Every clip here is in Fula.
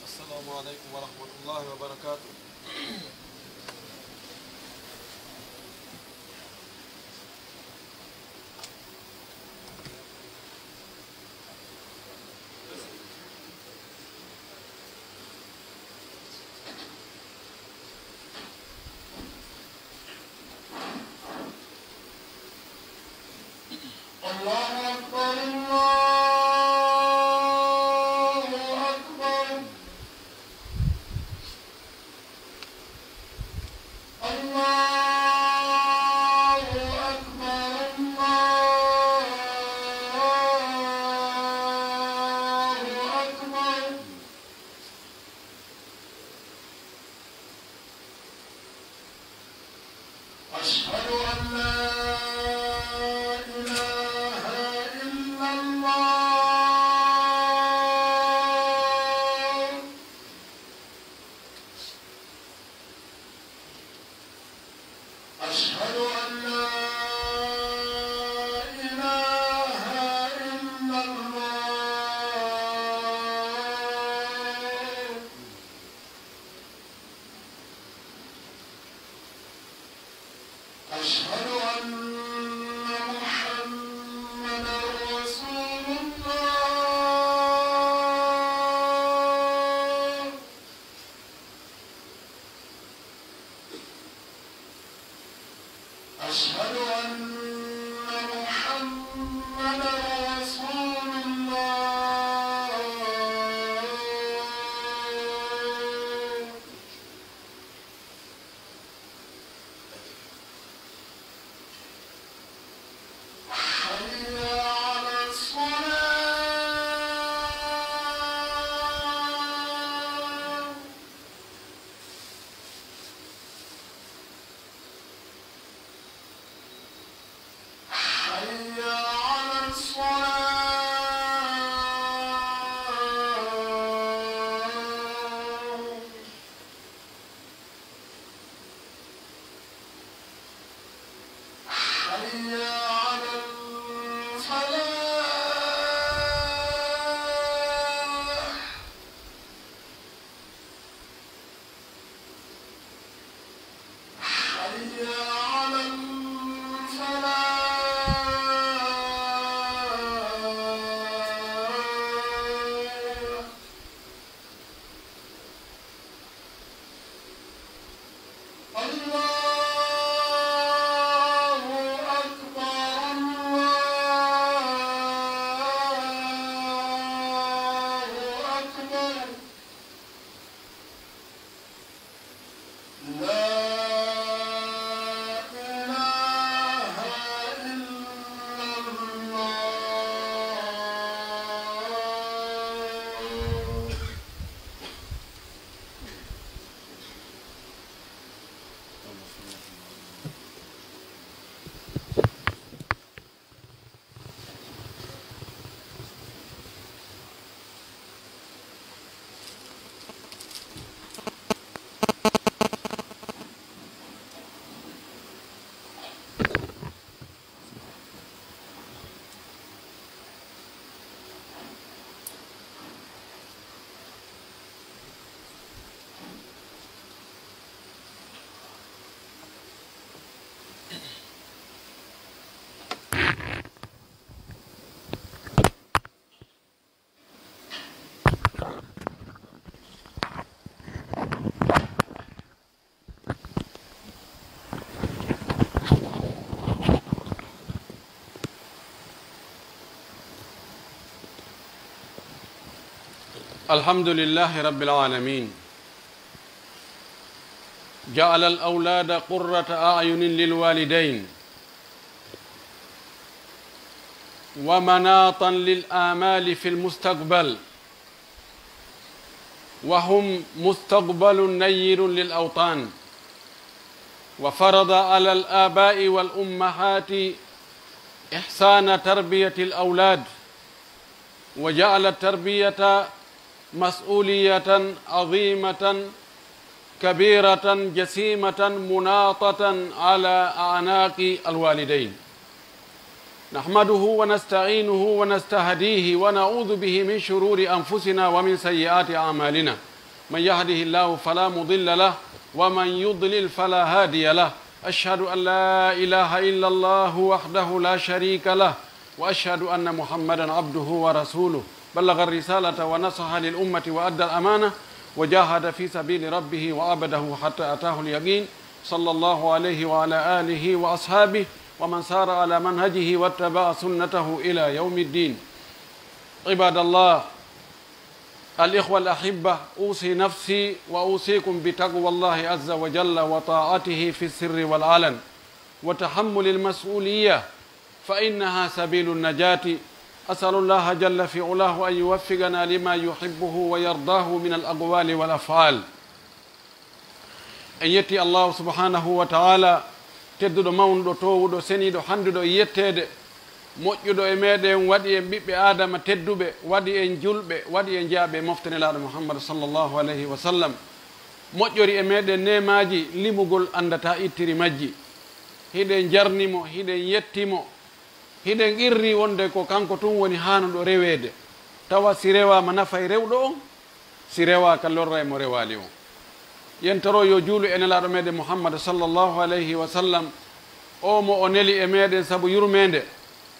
السلام عليكم ورحمة الله وبركاته. الله أكبر أشهد أن لا إله إلا الله أشهد أن لا إله إلا الله أشهد أن محمدًا رسول الله أشهد أن محمدًا رسول الله حي على الصلاة حي على الصلاة حي على الفلاح حي على الفلاح الله أكبر الله أكبر لا إله إلا الحمد لله رب العالمين جعل الأولاد قرة أعين للوالدين ومناطا للآمال في المستقبل وهم مستقبل نير للأوطان وفرض على الآباء والأمهات إحسان تربية الأولاد وجعل التربية مسؤولية عظيمة كبيرة جسيمة مناطة على أعناق الوالدين نحمده ونستعينه ونستهديه ونعوذ به من شرور أنفسنا ومن سيئات أعمالنا من يهده الله فلا مضل له ومن يضلل فلا هادي له أشهد أن لا إله إلا الله وحده لا شريك له وأشهد أن محمدا عبده ورسوله بلغ الرسالة ونصح للأمة وأدى الأمانة وجاهد في سبيل ربه وعبده حتى أتاه اليقين صلى الله عليه وعلى آله وأصحابه ومن سار على منهجه واتبع سنته إلى يوم الدين عباد الله الإخوة الأحبة أوصي نفسي وأوصيكم بتقوى الله عز وجل وطاعته في السر والعلن وتحمل المسؤولية فإنها سبيل النجاة أسأل الله جل في علاه أن يوفقنا لما يحبه ويرضاه من الأقوال والأفعال أن يتي الله سبحانه وتعالى tedduɗo mawnuɗo towuɗo seniɗo handuɗo yettede moƴƴuɗo e meɗen waɗi en ɓiɓɓe adama tedduɓe waɗi en julɓe waɗi en jaaɓe moftanelaɗo muhammad sallllahu alayhi wa sallam moƴƴori e meɗen nemaji limugol andata ittiri majji hiɗen jarnimo hiɗen yettimo hiɗen irri wonde ko kanko tun woni hanuɗo rewede tawa si rewama nafay rewɗo on si rewaka lorra mo rewali on yentoro yo juulu e nelaɗo meɗen muhammad sallllahu alayhi wa sallam o mo o neli e meɗen saabu yurmede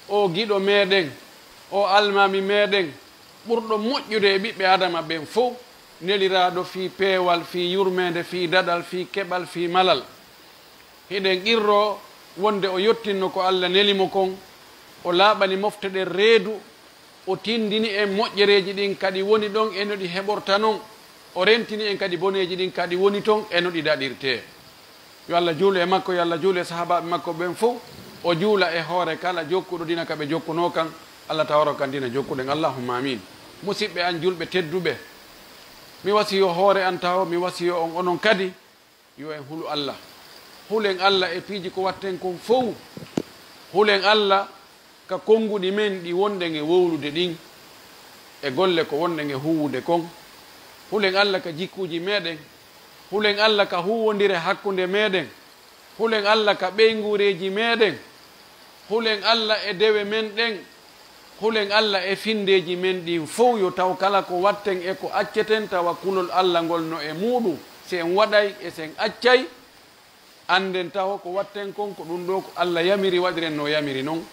o giɗo meɗen o almami meɗen ɓurɗo moƴƴude e ɓiɓɓe adama ɓen fof neliraɗo fi peewal fi yurmede fi daɗal fi keɓal fi malal hiɗen qirro wonde o yettinno ko allah nelimo kon o laaɓani mofteɗen reedu o tindini en moƴƴereji ɗin kadi woni ɗon e no ɗi heɓorta noon o rentini en kadi boneji ɗin kadi woni toon e no ɗi daɗirte yo allah juula e makko yo allah juula e sahabaɓe makko ɓen fof o juula e hoore kala jokkuɗo dina kaɓe jokkuno kan allah tawaro kan dina jokkuɗen allahumma amin musidɓe an julɓe tedduɓe mi wasiyo hoore an taw mi wasiyo on onon kadi yo en hulu allah hulen allah e piiji ko watten kon fof hulen allah ka konnguɗi men ɗi wonɗen e wowlude ɗin e golle ko wonɗen e huwude kon hulen allah ka jikkuji meɗen hulen allah ka huwodire hakkude meɗen hulen allah ka ɓeygureji meɗen hulen allah e dewe men ɗen hulen allah e findeji men ɗin fof yo taw kala ko watten e ko acceten tawa kulol allah ngol no e muɗum si en waɗay e sen accay anden taw ko watten kon ko ɗum ɗo ko allah yamiri waɗiren no yamiri noon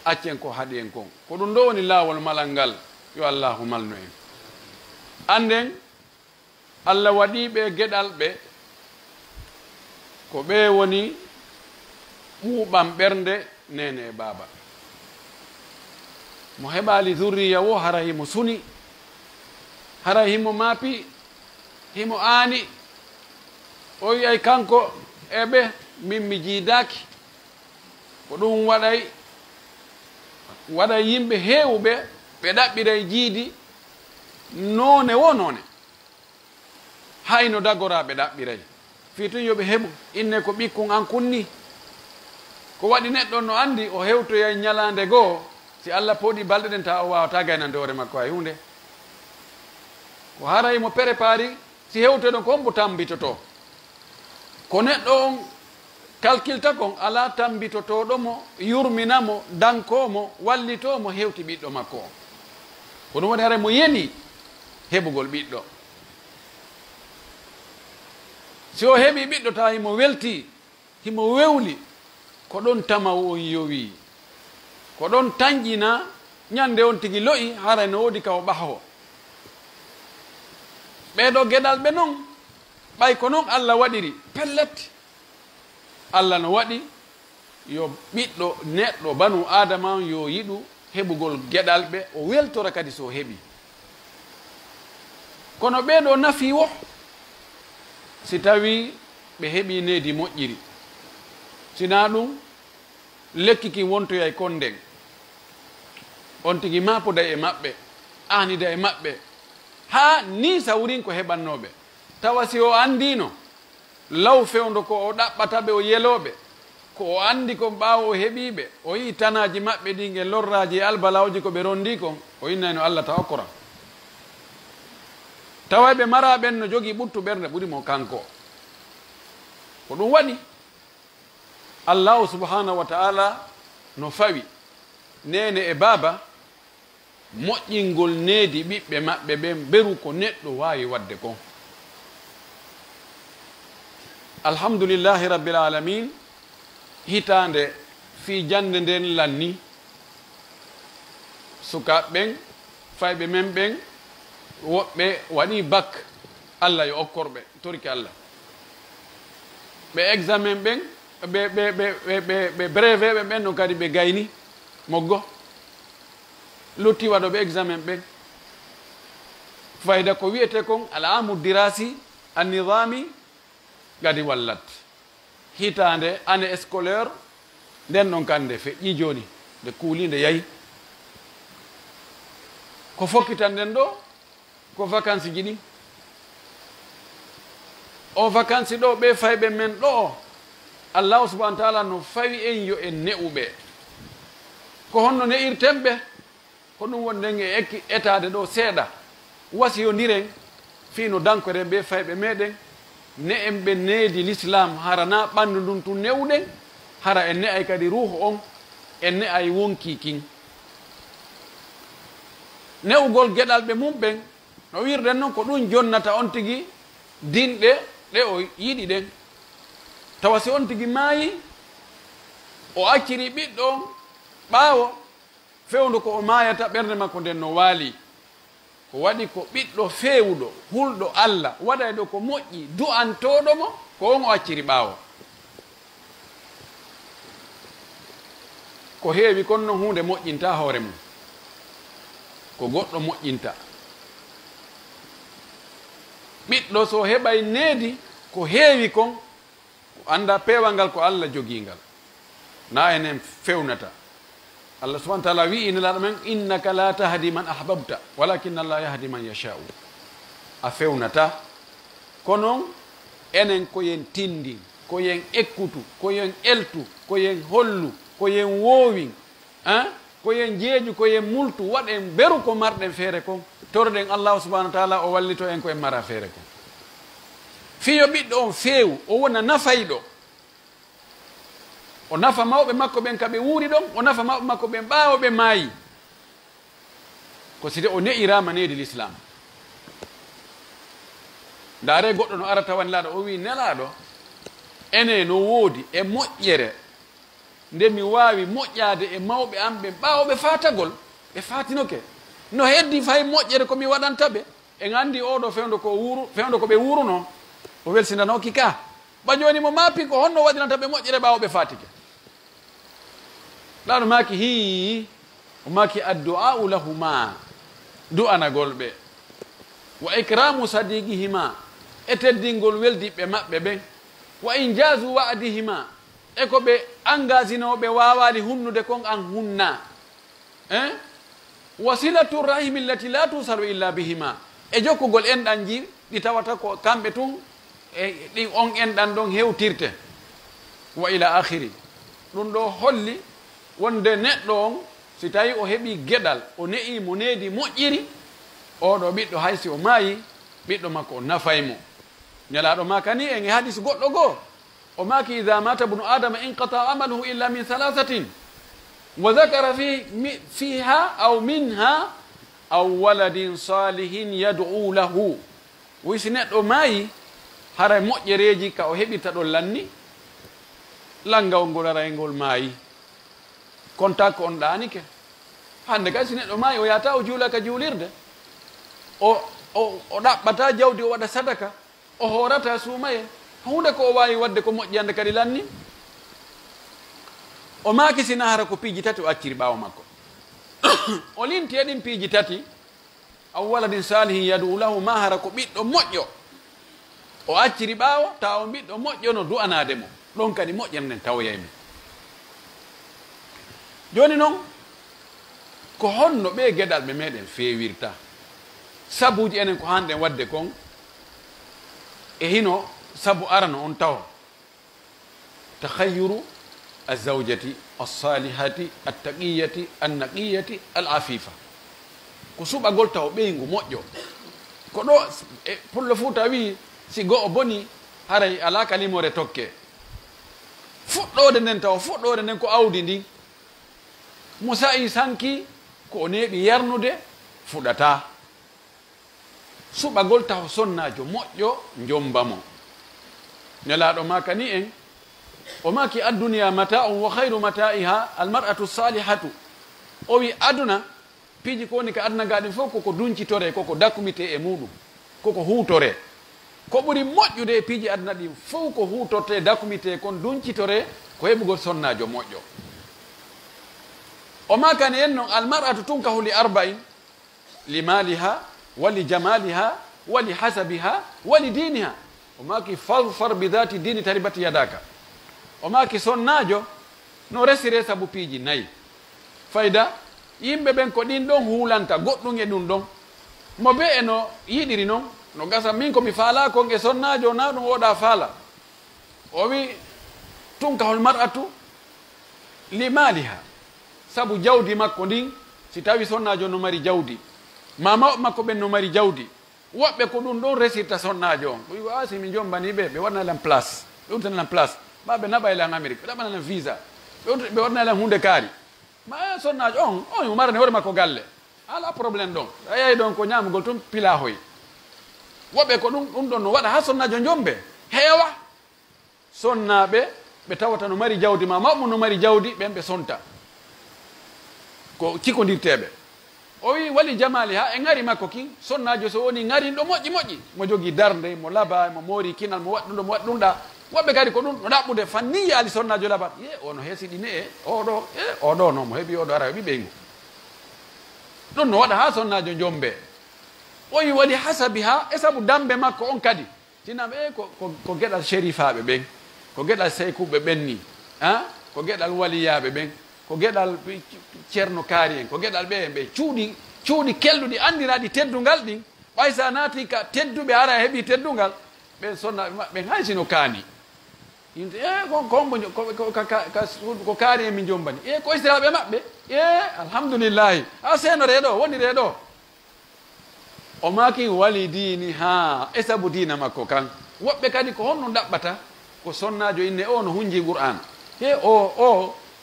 accen ko haaɗi en kon ko ɗum ɗo woni laawol malal ngal yo allahu malno en anden allah waɗiɓe geɗal ɓe ko ɓe woni ɓuuɓam ɓernde nene e baaba mo heɓali zurriya wo hara himo suni hara himo maapi himo aani o wiyay kanko eɓe min mi jiidaki ko ɗum waɗay yimɓe heewɓe ɓe ɗaɓɓiray jiidi noone wo noone hayno dagoraɓe ɗaɓɓiray fi tun yoɓe heɓu inne ko ɓikkun an kunni ko waɗi neɗɗo no andi o hewtoyay ñalande goo si allah pooɗi balɗe ɗen ta o wawata gaynande hoore makko hay hunde ko haray mo prépari si hewtoɗon ko mbo tambitoto ko neɗɗo on calculta kon ala tambitotoɗomo yurminamo dankomo wallitomo hewti ɓiɗɗo makko o ko ɗum waɗi haray mo yeni heɓugol ɓiɗɗo si o heɓi ɓiɗɗo ta himo welti himo wewli ko ɗon tama on yowi ko ɗon tañƴina ñande on tigi loyi haray no woodi ka o ɓaho ɓeɗo geɗal ɓe noon ɓay ko noon allah waɗiri pellet allah no waɗi yo ɓiɗɗo neɗɗo banu adama on yo yiɗu heɓugol geɗal ɓe o weltora kadi so heɓi kono ɓeeɗo nafi wo si tawi ɓe heɓi needi moƴƴiri sina ɗum lekki ki wontoyay kon nden on tigi mapoda e maɓɓe anida e maɓɓe ha ni sawrin ko heɓannoɓe tawa si o andino law fewndo ko o ɗaɓɓataɓe o yeloɓe ko o andi ko ɓaawo o heɓiɓe o yii tanaji maɓɓe ɗi e lorraji e albalawji ko ɓe rondi kon o innayno Allah tawa kora tawayɓe maraɓen no jogii ɓuttu ɓernde ɓurimo kanko ko ɗum waɗi allahu subhanahu wa ta'ala no fawi nene e baaba moƴƴingol needi ɓiɓɓe maɓɓe ɓen beru ko neɗɗo wawi wadde kon alhamdulillahi rabbil alamin hitande fi jande nden lanni sukaɓe ɓen fayɓe men ɓen woɓɓe waɗi bac Allah yo okkorɓe torki Allah ɓe examen ɓen ɓe brevet ɓe ɓen no kadi ɓe gayni moggo lutti waɗoɓe examen ɓen fayda ko wiyete kon alamu dirasi annidami gadi wallat hitande année scolaire nden ɗon kande feƴƴi joni nde kuuli nde yayi ko fokkitan nden ɗo ko vacances ji ɗi o vacances ɗo ɓe fayɓe men ɗo o allahu subahana taala no fawi en yo en ne'uɓe ko honno ne'irten ɓe ko ɗum woni nden e ekki etade ɗo seeɗa wasiyodiren fino dankoren ɓe fayɓe meɗen ne en ɓe needi l'islam harana ɓanndu ndun tun newɗen hara en ne'ay kadi ruhu on en ne'ay wonki kin ne'ugol geɗal ɓe mum ɓen no wirden noon ko ɗum jonnata on tigi dinɗe ɗe o yiɗi ɗen tawa si on tigi maayi o acciri ɓiɗɗo on ɓaawo fewndu ko o maayata ɓernde makko nden no waali ko waɗi ko ɓiɗɗo feewuɗo hulɗo Allah waɗay ɗo ko moƴƴi du'antoɗo mo ko on o acciri ɓaawo ko heewi kon noon hunde moƴƴinta hoore mum ko goɗɗo moƴƴinta ɓiɗɗo so heɓay needi ko heewi kon ko anda peewal ngal ko Allah jogiingal na enen fewnata Allah subahana taala wi inelaɗo men innaka la tahdi man ahbabta walakinna Allah yahdi man yashau a fewnata konon enen koyen tindi koyen ekkutu koyen eltu koyen hollu koyen woowin koyen jeeju koyen multu waɗen beru ko marɗen feere kon torɗen allahu subahana taala o wallito en ko en mara feere kon fiyo ɓiɗɗo on feewu o wona nafayɗo o nafa mawɓe makko ɓen kaɓe wuuri ɗon o nafa mawɓe makko ɓen ɓaawo ɓe maayi ko side o ne'irama needi l'islam ndaare goɗɗo no ara tawanilaɗo o wi nelaɗo ene no woodi e moƴƴere nde mi waawi moƴƴaade e mawɓe am ɓen ɓaawoɓe faatagol ɓe faatinoke no heddi fay moƴƴere komi waɗanta ɓe en anndi oɗo fewndo ko ɓe wuuru noon o welsinanoki ka ɓa jooni mo maapi ko honno waɗinanta ɓe moƴƴere ɓaawoɓe faatike ɗaɗo maaki hi o maaki addu'au lahuma du'anagol ɓe wa ikramu sadiqihima e teddingol weldiɓe maɓɓe ɓen wa injasu wa'dihima e ko ɓe engaginoɓe wawali hunnude kon an hunna wasilatu rahimi allati la tusalu illa bihima e jokkugol enɗan ji ɗi tawata ko kamɓe tun e ɗi on enɗan ɗon hewtirte wa ila akhiri ɗum ɗo holli wonde neɗɗo on si tawi o heeɓi geɗal o ne'i mo needi moƴƴiri oɗo ɓiɗɗo haysi o maayi ɓiɗɗo makko o nafaymo ñalaɗo maka ni en e hadis goɗɗo goo o maaki ida mata bnu adama inqata amaluhu illa min thalathatin wa dhakara fiha aw minha aw waladin salihin yad'u lahu wi si neɗɗo maayi hara moƴƴereji ka o heɓirta ɗon lanni langawol ngol ara e ngol maayi kontak ko on ɗanike hande kay si neɗɗo maayi o yata o juula ka juulirde o ɗaɓɓata jawdi o waɗa sadaka o horata suumaye hunde ko o wawi wadde ko moƴƴande kadi lanni o maaki sina hara ko piiji tati o acciri ɓaawo makko o linti e ɗin piiji tati aw waladin salihin yadu lahu ma hara ko ɓiɗɗo moƴƴo o acciri ɓaawo taw ɓiɗɗo moƴƴo no du'anade mo ɗon kadi moƴƴere nden tawoyaymi joni noon ko honno ɓe geɗal ɓe meɗen feewirta sabuji enen ko hanɗen wadde kon e hino sabu arano on taw takhayyuru azawjati alsalihati attaqiyati annaqiyati alafifa ko suɓagol taw ɓeygu moƴƴo ko ɗo e pullo fuu tawi si go'o boni haray ala kalimore tokke fuɗɗode nden taw fuɗɗode nden ko awdi ndi mo sa'i sanki ko o neeɓi yarnude fuɗata suɓagol taw sonnajo moƴƴo jombamo nelaɗo maka ni en o maki adduniya mata'un wa hayru mata'iha almar'atu salihatu o wi aduna piiji ko woni ko aduna gaɗin fof koko duncitore koko dakumite e muɗum koko hutore ko ɓuri moƴƴude e piiji aduna ɗin fof ko hutorte dakumite kon duncitore ko heɓugol sonnajo moƴƴo o makani en noon almar'atu tunkahu li arba'in li maliha wa li jamaliha wa li hasabiha wa li diniha o maki fadfar bi dhati dini taribati yadaka o maki sonnajo no resire sabu piiji nayyi fayda yimɓe ɓen ko ɗin ɗon hulanta goɗɗum e ɗum ɗon mo be e no yiɗiri noon no gasa min komi faala kon e sonnajo na ɗum oɗa faala o wi tunkahol mar'atu li maliha sabu jawdi makko ndin si tawi sonnajo no mari jawdi mama makko ɓen no mari jawdi woɓɓe ko ɗum ɗon resirta sonnajo on wi a simi jombani ɓe waɗanalan place ɓe uddanalan place ma ɓe naɓaylan amérique ɓe ɗaɓanalan visa ɓe waɗanalan hunde kaari ma sonnajo on marane hoore makko galle ala probléme ɗon a yeyi ɗon ko ñamugol tun pila hoy woɓɓe ko ɗum ɗon no waɗa ha sonnajo jombe heewa sonnaɓe ɓe tawata no mari jawdi ma mawɓe no mari jawdi ɓen ɓe sonta ko cikkodirteɓe o wi wali jamali ha e ngari makko kin sonnajo so woni ngarinɗo moƴƴi moƴƴi mo jogui darde mo laba mo moori kinal mo waɗɗum ɗo mo waɗɗumɗa woɓɓe kadi ko ɗum no ɗaɓɓude fanni yaali sonnajo labat ye ono heesiɗine e oɗo no mo heeɓi oɗo ara heɓi ɓeygu ɗum no waɗa ha sonnajo jombe o wi waɗi hasabi ha e saabu dambe makko on kadi sinam ko gueɗal shérifaɓe ɓen ko gueɗal seykuɓe ɓen ni ko gueɗal waliyaɓe ɓen ko gueɗal ceerno kaari en ko gueɗal ɓe en ɓe cuuɗi kelɗuɗi andiraɗi teddungal ɗin ɓay sa naati ka tedduɓe ara heeɓi teddungal ɓen sonnaɓe maɓɓe hay sino kaani yimde ko kaari en min jombani ko istiraɓe maɓɓe alhamdulillahi a seeno reeɗo woni reeɗo o maki wali dini ha e saabu dina makko kan woɓɓe kadi ko honno ɗaɓɓata ko sonnajo inne o no hunji qur'an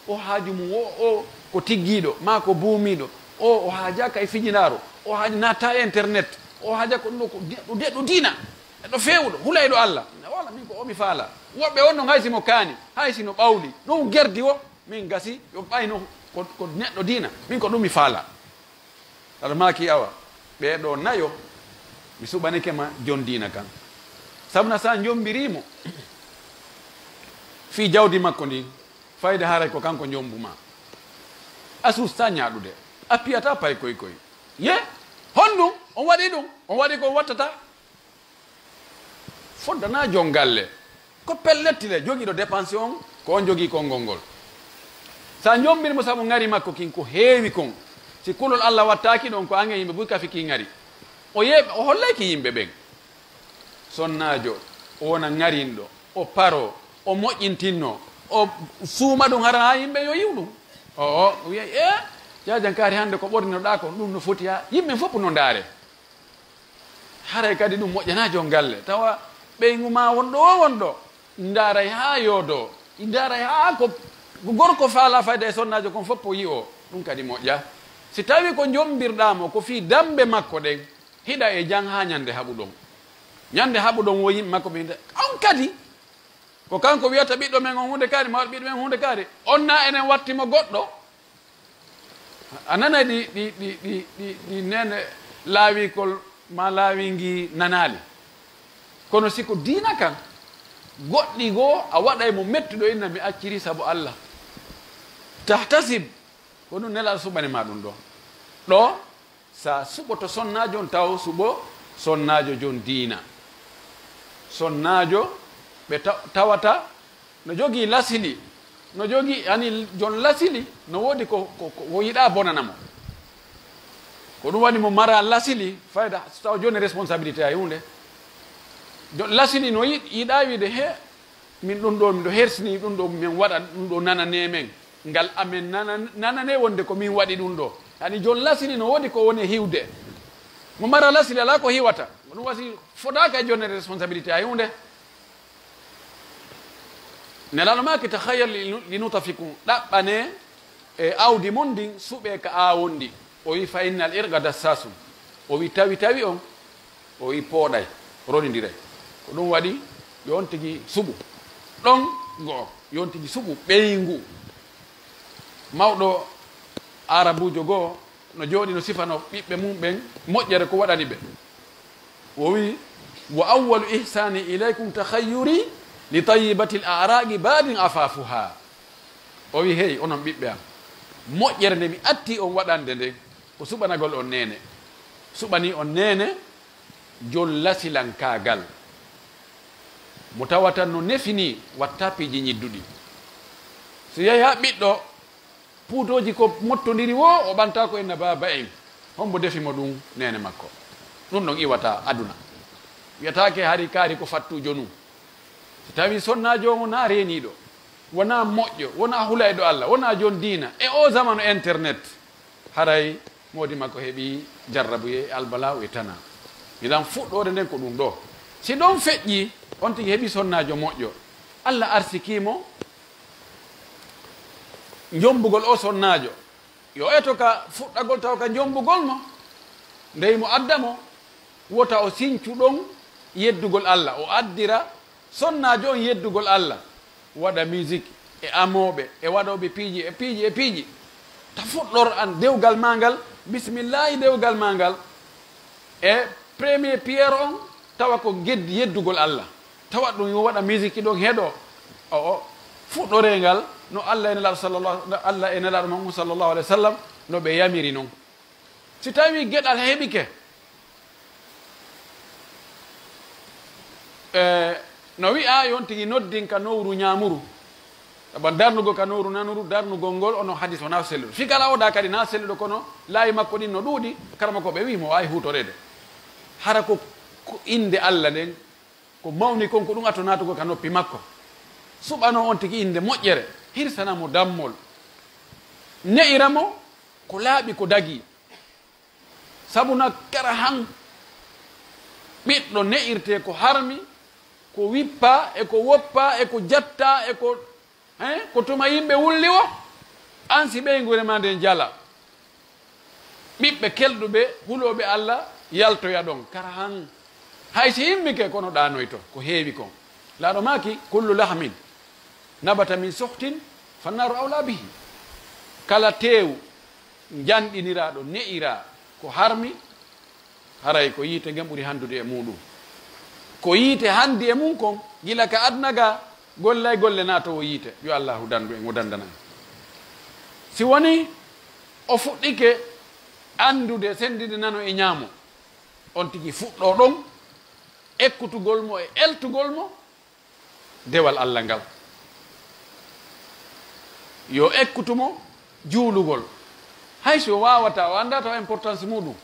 o haaju mum o ko tiggiɗo ma ko buumiɗo o haajaka e fijinaro o haaji natta e internet o haaja ko ɗum ko deɗɗo dina eɗo fewɗo hulayɗo allah wala min ko omi faala woɓɓe on noon hay simo kaani hay sino ɓawli ɗum gerdi o min gasi yo ɓayno ko neɗɗo dina min ko ɗum mi faala aɗa maki awa ɓeɗo nayo mi suɓanike ma jon dina kan sabuna sa jombirimo fi jawdi makko ndi fayde haray ko kanko jombuma a susta ñaɗude a piyata pay koy ye honɗum on waɗi ɗum on waɗi ko wattata foddana jon galle ko pellettile jogiiɗo dépense on ko on jogii konngol ngol sa jombirimo sabu ngari makko kin ko heewi kon si kulol allah wattaki ɗon ko ange yimɓe ɓuy kafi ki ngari o hollayki yimɓe ɓen sonnajo o wona ngarinɗo o paro o moƴƴintinno o suuma ɗum hara ha yimɓe yo yiw ɗum o wiya jajankari hannde ko ɓorninoɗa ko ɗum no foti ha yimɓe fof no ndaare haray kadi ɗum moƴƴana jon galle tawa ɓeygu ma wonɗo ndaaray ha yoodo ndaaray ha ko gorko faala fayda e sonnajo kon fof o yi o ɗum kadi moƴƴa si tawi ko jombirɗamo ko fi dambe makko ɗen hiɗa e jang ha ñande haɓuɗon wo yimɓe makko ɓe on kadi ko kanko wiyata ɓiɗɗo men on hunde kaari ma waɗ ɓiɗɗo men hunde kaari on na enen wattimo goɗɗo a nana ɗi nene laawikol ma laawingi nanali kono siko diina kan goɗɗi goo a waɗay mo mettuɗo inna mi acciri sabu allah tahtasib ko ɗum nelaɗo suɓani ma ɗum ɗo sa suɓoto sonnajo on taw suɓo sonnajo jon diina sonnajo ɓe tawata no jogii lasili no jogii ani jon lasili no woodi ko yiɗa bonanamo ko ɗum waɗi mo mara lasili fayda taw joni responsabilité a hunde lasili no yiɗa wiide he min ɗum ɗo miɗo hersini ɗum ɗo min waɗa ɗum ɗo nanane men ngal amen nanane wonde ko min waɗi ɗum ɗo ani jon lasili no woodi ko woni hiwde mo mara lasili ala ko hiwata ɗum wasi fotaka e joni responsabilité a hunde nelaɗo maki tahayyal linutafikum ɗaɓɓane e awdi mon ndin suuɓe ka awon ndi o wi fa innal irga dassasum o wi tawi on o wi pooɗay ronidire ko ɗum waɗi yon tigi suɓu ɗon goo yon tigi suɓu ɓeyngu mawɗo arabujo goo no jooɗi no sifano ɓiɓɓe mum ɓen moƴƴere ko waɗani ɓe o wi wa awwalu ihsani ilaykum tahayyuri li tayibati l araqi badin afafuha o wi hey onon ɓiɓɓe am moƴƴere nde mi atti on waɗande nden ko suɓanagol on nene suɓani on nene jon lasilankagal mo tawata no nefini watta piiji ñidduɗi so yehi ha ɓiɗɗo puutoji ko mottodiri wo o ɓanta ko enna baba en hombo defimo ɗum nene makko ɗum ɗon iwata aduna wiyatake hari kaari ko fattujo num so tawi sonnajo mo na reeniɗo wona moƴƴo wona hulayɗo Allah wona jon diina e o zamanu internet haray modi makko heeɓi jarrabuye albala e tana miɗan fuɗɗode nden ko ɗum ɗo si ɗon feƴƴi on tigi heeɓi sonnajo moƴƴo Allah arsikimo jombugol o sonnajo yo eto ka fuɗɗagol taw ka jombugol mo ndey mo addamo wota o sincuɗon yeddugol Allah o addira sonnajo on yeddugol Allah waɗa musique e amoɓe e waɗoɓe piiji ta fuɗɗor an dewgal ma ngal bisimillahi dewgal ma ngal e premier pierre on tawa ko geddi yeddugol Allah tawa ɗum yo waɗa musique ɗon heeɗo o fuɗɗore ngal no Allah e nelaɗo Muhammad sallllahu alayhi wa sallam no ɓe yamiri noon si tawi geɗal heeɓike no wi'a yon tigi noddin ka nowru ñamuru saban darnugo ka nowru nanuru darnugol ngol ono hadis wona selluɗo figala oɗa kadi na selluɗo kono laayi makko ɗin no ɗuuɗi karama ko ɓe wi mo wawi hutorede hara ko inde Allah nden ko mawni kon ko ɗum atto natugo ka noppi makko suɓano on tigi inde moƴƴere hirsanamo dammol ne'iramo ko laaɓi ko dagi sabuna kara han ɓiɗɗo ne'irte ko harmi ko wippa e ko woppa e ko jatta e ko tuma yimɓe wulli o an si ɓeygure ma nden jala ɓiɓɓe kelɗuɓe huloɓe Allah yaltoya ɗon kara han hay si yimmike kono ɗanoyto ko heewi kon laaɗo maki kullu lahmin nabata min sohtin fannaru awla bihi kala tew janɗiniraɗo ne'ira ko harmi haray ko yiite ngem ɓuuri handude e muɗum ko yiite handi e mum kon gila ka adnaga golle golle natowo yiite yo allahu dandu en o dandanan si woni o fuɗɗike andude sendide nano e ñaamo on tigi fuɗɗo ɗon ekkutugol mo e eltugol mo dewal Allah ngal yo ekkutumo juulugol hayso wawata o anda taw importance muɗum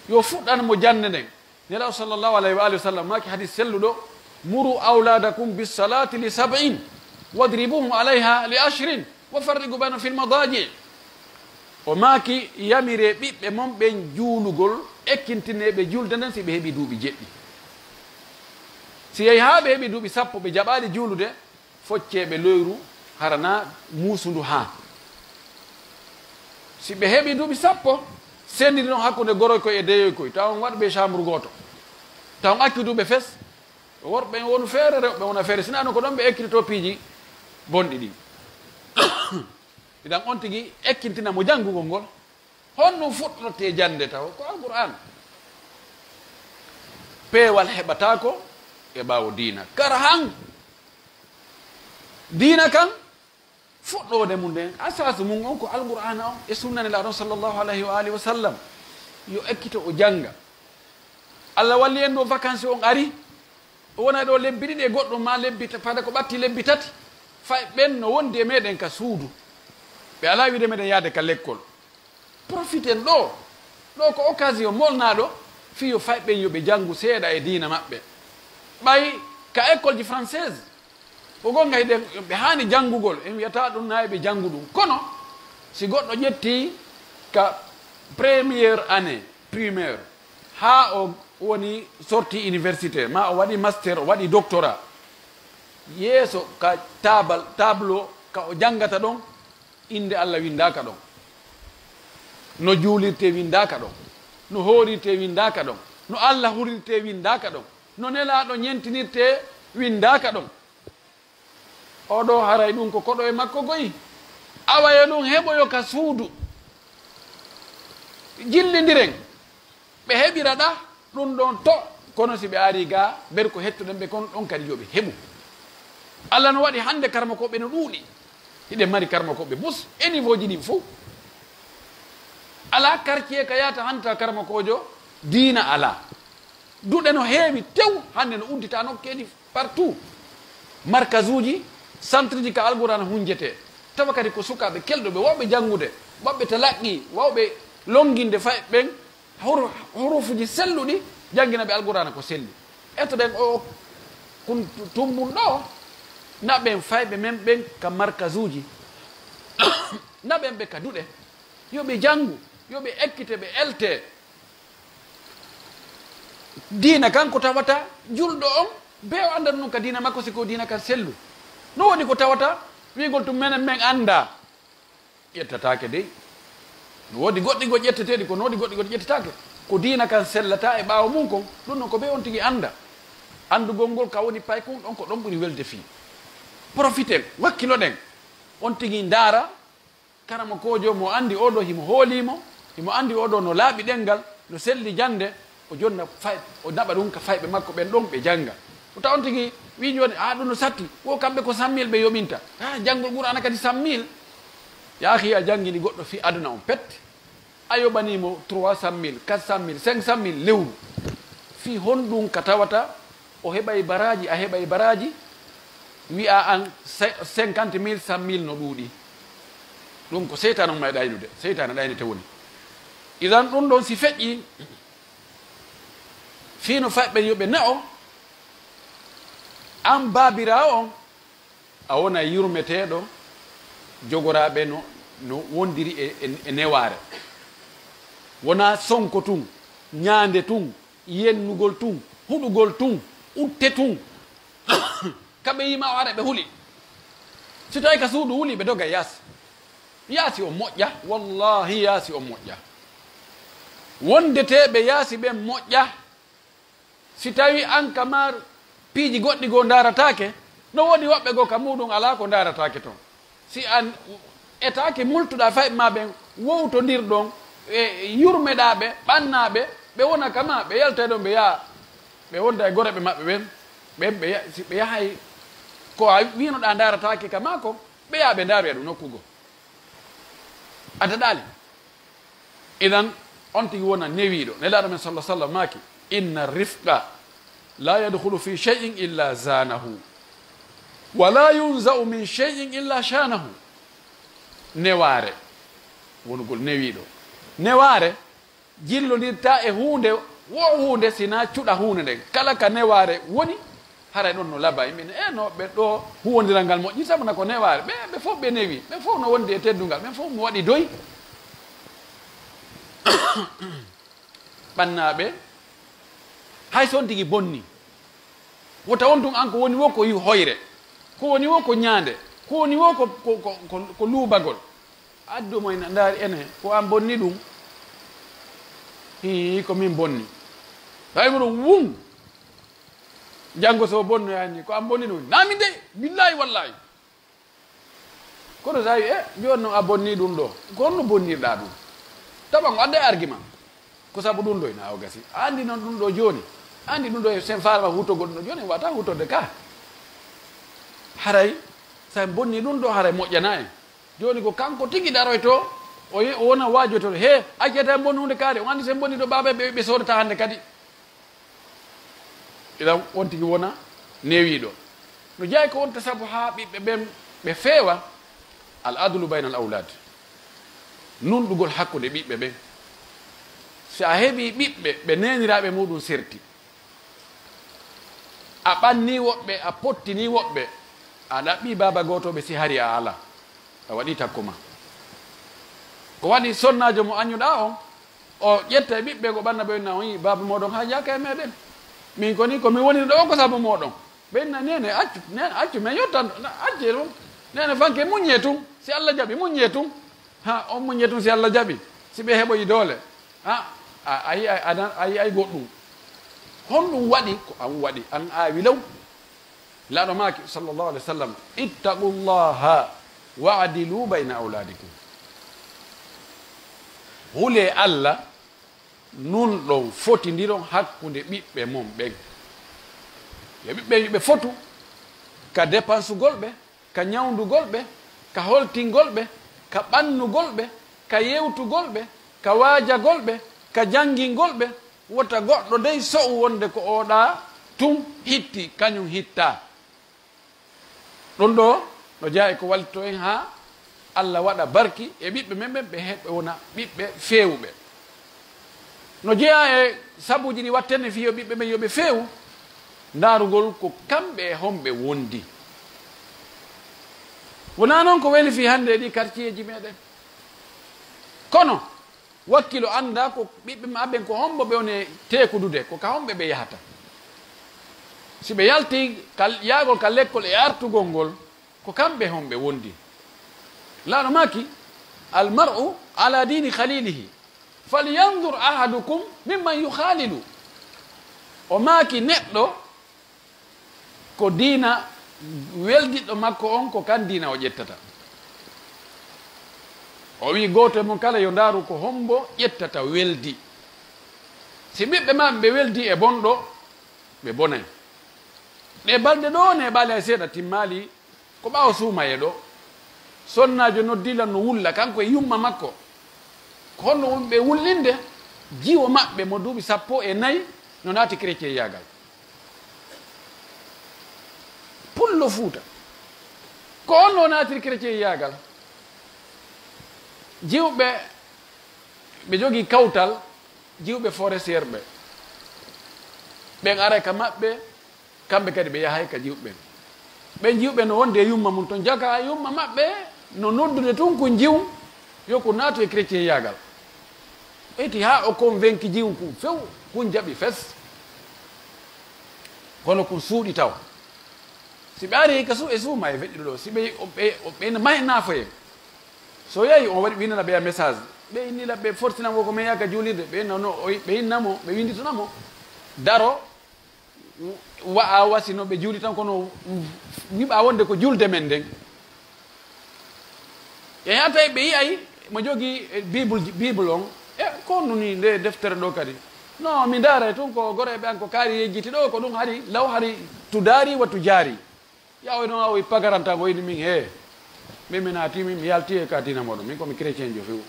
yo fuɗɗan mo jande nden nelaw sallllahu alayhi wa alihi wa sallam maki hadis selluɗo muru auladakum bisalati li 70 wadribuhum alayha li 10 wa farrigu bayna fi lmadaji o maki yamire ɓiɓɓe mon ɓen juulugol ekkintineɓe julde nden si ɓe heeɓi duuɓi jeɗɗi si yehi ha ɓe heeɓi duuɓi 10 ɓe jaɓali juulude focceɓe loyru harana muusundu ha si ɓe heeɓi duuɓi 10 sendidi noon hakkude goroy koye e deyoy koye taw on waɗɓe chambre goto taw on acci duuɓe fes worɓe wonu feere rewɓe wona feere sina noon ko ɗon ɓe ekkitito piiji bonɗi ɗi idan on tigi ekkintina mo janngugol ngol honɗum fuɗɗote jande taw ko alqur'an peewal heɓatako e ɓaawo diina kara han diina kan fuɗɗode mum nden asasu mum on ko alqur'ana on e sunnane laaɗon sallllahu alayhi wa alihi wa sallam yo ekkito o janga Allah walli en ɗo vacance on ari o wona ɗo lebbi ɗiɗi e goɗɗo ma lebbi fada ko ɓatti lebbi tati fay ɓen no wondi e meɗen ka suudu ɓe ala wiide meɗen yaade ka l'école profiten ɗo ko occasion molnaɗo fiyo fay ɓen yoɓe janngu seeɗa e diina maɓɓe ɓay ka école ji française o gonga hiɗen ɓe hani janngugol en wiyata ɗum nayi ɓe janngu ɗum kono si goɗɗo ƴetti ka premiére année primaire ha o woni sorti université ma o waɗi master o waɗi doctorat yeeso ka tableau ka o janngata ɗon inde Allah windaka ɗon no juulirte windaka ɗon no hoorirte windaka ɗon no Allah hurirte windaka ɗon no nelaɗo ñentinirte windaka ɗon oɗo haray ɗum ko koɗo e makko goyi awaye ɗum heɓoyo ka suudu jillidiren ɓe heɓira ɗa ɗum ɗon to kono si ɓe ari ga ber ko hettuɗen ɓe kono ɗon kadi yoɓe heɓu Allah no waɗi hande karmakoɓe no ɗuuɗi hiɗen mari karmakoɓe bus e niveau ji ɗin fof ala quartier ka yata hanta karmakojo diina ala duɗe no heewi tew hande no uddita nokkeji partout markage uji centre ji ka alqurana hunjete tawa kadi ko sukaɓe kelɗoɓe wawɓe janngude wawɓe talaqqi wawɓe longinde fay ɓen hurufuji selluɗi janggina ɓe alqurana ko selli ettoɗen o kun tumbun ɗo naɓen fayɓe men ɓen ka markage uji naɓen ɓe ka duɗe yoɓe janngu yoɓe ekkite ɓe elte diina kanko tawata julɗo on be o andata ɗum ka diina makko siko diina kan sellu no woni ko tawata wigol tum menen men anda ƴettatake dey no woodi goɗɗi go ƴetteteɗi ko no woodi goɗɗi goɗi ƴettetake ko diina kan sellata e ɓaawo mum kon ɗum non ko ɓe on tigi anda andugol ngol ka woni pay kon ɗon ko ɗon ɓuri welde fii profiten wakkiloɗen on tigi ndaara karama kojo mo andi oɗo himo hoolimo himo andi oɗo no laaɓi ɗengal no selli jande o jonna fay o naɓa ɗum ka fayɓe makko ɓen ɗon ɓe janga o taw on tigi wi joni ɗum no satti wo kamɓe ko 100 000 ɓe yoɓinta janngol qur'ana kadi 100 000 yaahi a janngini goɗɗo fi aduna on pette a yoɓanimo 300 000 400 000 500 000 lewru fi honɗum ka tawata o heɓay baraji a heɓay baraji wi'a an 50 000 100 000 no ɗuuɗi ɗum ko seytane on ma ɗaynude seytane ɗaynete woni idan ɗum ɗon si feƴƴi fino fayɓe yoɓe ne'o an baabira on a wona yurmeteɗo jogoraɓe no wondiri e neware wona sonko tun ñaande tun yennugol tun huɗugol tun utte tun kamɓe yima o ara ɓe huuli si tawi ka suudu huuli ɓe doga yaasi o moƴƴa wallahi yaasi o moƴƴa wondeteɓe yaasi ɓen moƴƴa si tawi an kamar piiji goɗɗi goo daratake no woni woɓɓe goo ka muɗum ala ko daratake toon si an etake multuɗa fayɓe ma ɓen wowtodirɗon e yurmeɗaɓe ɓannaɓe ɓe wona kama ɓe yalta ɗon ɓe yaha ɓe wonda e goreɓe maɓɓe ɓen ɓe yahay ko a winoɗa daratake kama ko ɓe yaha ɓe daroya ɗum nokkugo a daɗali idan on tigi wona newiɗo nelaɗo men sallah sallam maki inna rifqa la yadkhulu fi cheyin illa zanahu wala yunzau min cheyin illa shanahu neware wonugol newiɗo neware jillodirta e hunde wo hunde sina cuɗa hunde nden kala ka neware woni haray ɗon no laba yimɓene no ɓe ɗo huwodiral ngal moƴƴi sabuna ko neware ɓe fof ɓe newi ɓe fof no wondi e teddungal ɓen fof mo waɗi doy ɓannaɓe hay so on tigi bonni wota on tun an ko woni wo ko yi hoyre ko woni wo ko ñaande ko woni wo ko luubagol addumoyna ndaari ene ko an bonni ɗum hi ko min bonni tawimo ɗum wum janngo so bonnoyani ko an bonni ɗum nami de billahi wallahi kono sa wi joni noon a bonni ɗum ɗo ko honno bonnirɗa ɗum tawa ko adda e argument ko sabu ɗum ɗo ina o gasi andi noon ɗum ɗo joni andi ɗum ɗo e sen farma hutogol ɗum ɗo joni wata hutorde ka haray sa bonni ɗum ɗo haray moƴƴana en joni ko kanko tigi ɗaroy to o wona waajoto he accata bon hunde kaare o andi sen bonni ɗo baba ɓe sodata hannde kadi iɗan on tigi wona newiɗo no jeeyi ko wonta saabu ha ɓiɓɓe ɓen ɓe feewa al adlu bayna al aulad nunɗugol hakkude ɓiɓɓe ɓen si a heeɓi ɓiɓɓe ɓe neniraɓe muɗum serti a ɓanni woɓɓe a pottini woɓɓe a ɗaɓɓi baba gotoɓe si hari a ala a waɗi takkuma ko waɗi sonnajo mo añuɗa on o ƴetta e ɓiɓɓe ko ɓanna ɓe na wi baba moɗon ha jaka e meɗen min koni komi woni ɗo ko saabu moɗon ɓenna nene accu mais yottan acce ɗum nene fanke muñe tun si allah jaaɓi muñe tun ha on muñe tun si allah jaaɓi si ɓe heɓoyi doole ha ayi ay goɗɗum honɗum waɗi ko an waɗi an awi law laaɗo maki sallllahu alih w sallam ittaqullaha wa adilu bayna auladikum hule allah nun ɗon fotidiron hakkude ɓiɓɓe mum ɓen yo ɓiɓɓe ɓe fotu ka dépensugol ɓe ka ñawdugol ɓe ka holtingol ɓe ka ɓannugol ɓe ka yewtugol ɓe ka waajagol ɓe ka janngingol ɓe wota goɗɗo dey so'u wonde ko oɗa tun hitti kañum hitta ɗum ɗo no jeeya ko wallito en ha allah waɗa barki e ɓiɓɓe men ɓen ɓe heɓɓe wona ɓiɓɓe feewuɓe no jeeya e sabuji ɗi wattenne fiyo ɓiɓɓe men yoɓe feewu ndaarugol ko kamɓe e homɓe wondi wona noon ko weli fi hannde e ɗi quartier ji meɗen kono wakkilo annda ko ɓiɓɓe maɓɓen ko hombo ɓe woni tekudude ko ka homɓe ɓe yahata si ɓe yalti yaagol ka lekkol e artugol ngol ko kamɓe homɓe wondi laaɗo maki almar'u ala dini khalilihi falyandur ahadukum mimman yukhalilu o maaki neɗɗo ko diina weldiɗɗo makko on ko kan diina o ƴettata o wi gooto e mon kala yo ndaaru ko hombo ƴettata weldi si ɓiɓɓe maɓe ɓe weldi e bonɗo ɓe bonay ɗe balɗe ɗo ne ɓaali hay seeɗa timmali ko ɓaawa suumaye ɗo sonnajo noddilan no wulla kanko e yumma makko ko honno ɓe wullinde jiwo maɓɓe mo duuɓi 14 no naati chrétien yagal pullo fuuta ko honno o naatiri chrétien yagal jiwɓe ɓe jogii kawtal jiwɓe forestiére ɓe ɓen ara ka maɓɓe kamɓe kadi ɓe yahay ka jiwɓe ɓen jiwɓe no wonde e yumma mum toon jaga yumma maɓɓe no noddude tun ko jiw yo ko naatu e chrétien yagal ɓeyti ha o convainci jiw kum few kun jaɓi fes kono ko suuɗi taw si ɓe ari ka e suuma e feƴƴiɗo ɗo si ɓe mahe naafoye so yeeyi on waɗi winana ɓeya message ɓe innila ɓe fortinamo ko meyaka juulirde ɓe nono ɓe innamo ɓe winditanamo daro wa'a wasino ɓe juuli tan kono wiɓa wonde ko julde men nden e ha tawi ɓe yiyay mo jogii bible on e ko noni nde deftere ɗo kadi non mi ndaara tun ko goreɓe an ko kaari yejjiti ɗo ko ɗum hari law hari tudaari wa tujaari yawoy noon awoy pagaranta ko yini min he min mi naatimi mi yalti e ka dina moɗon min komi chrétien jo few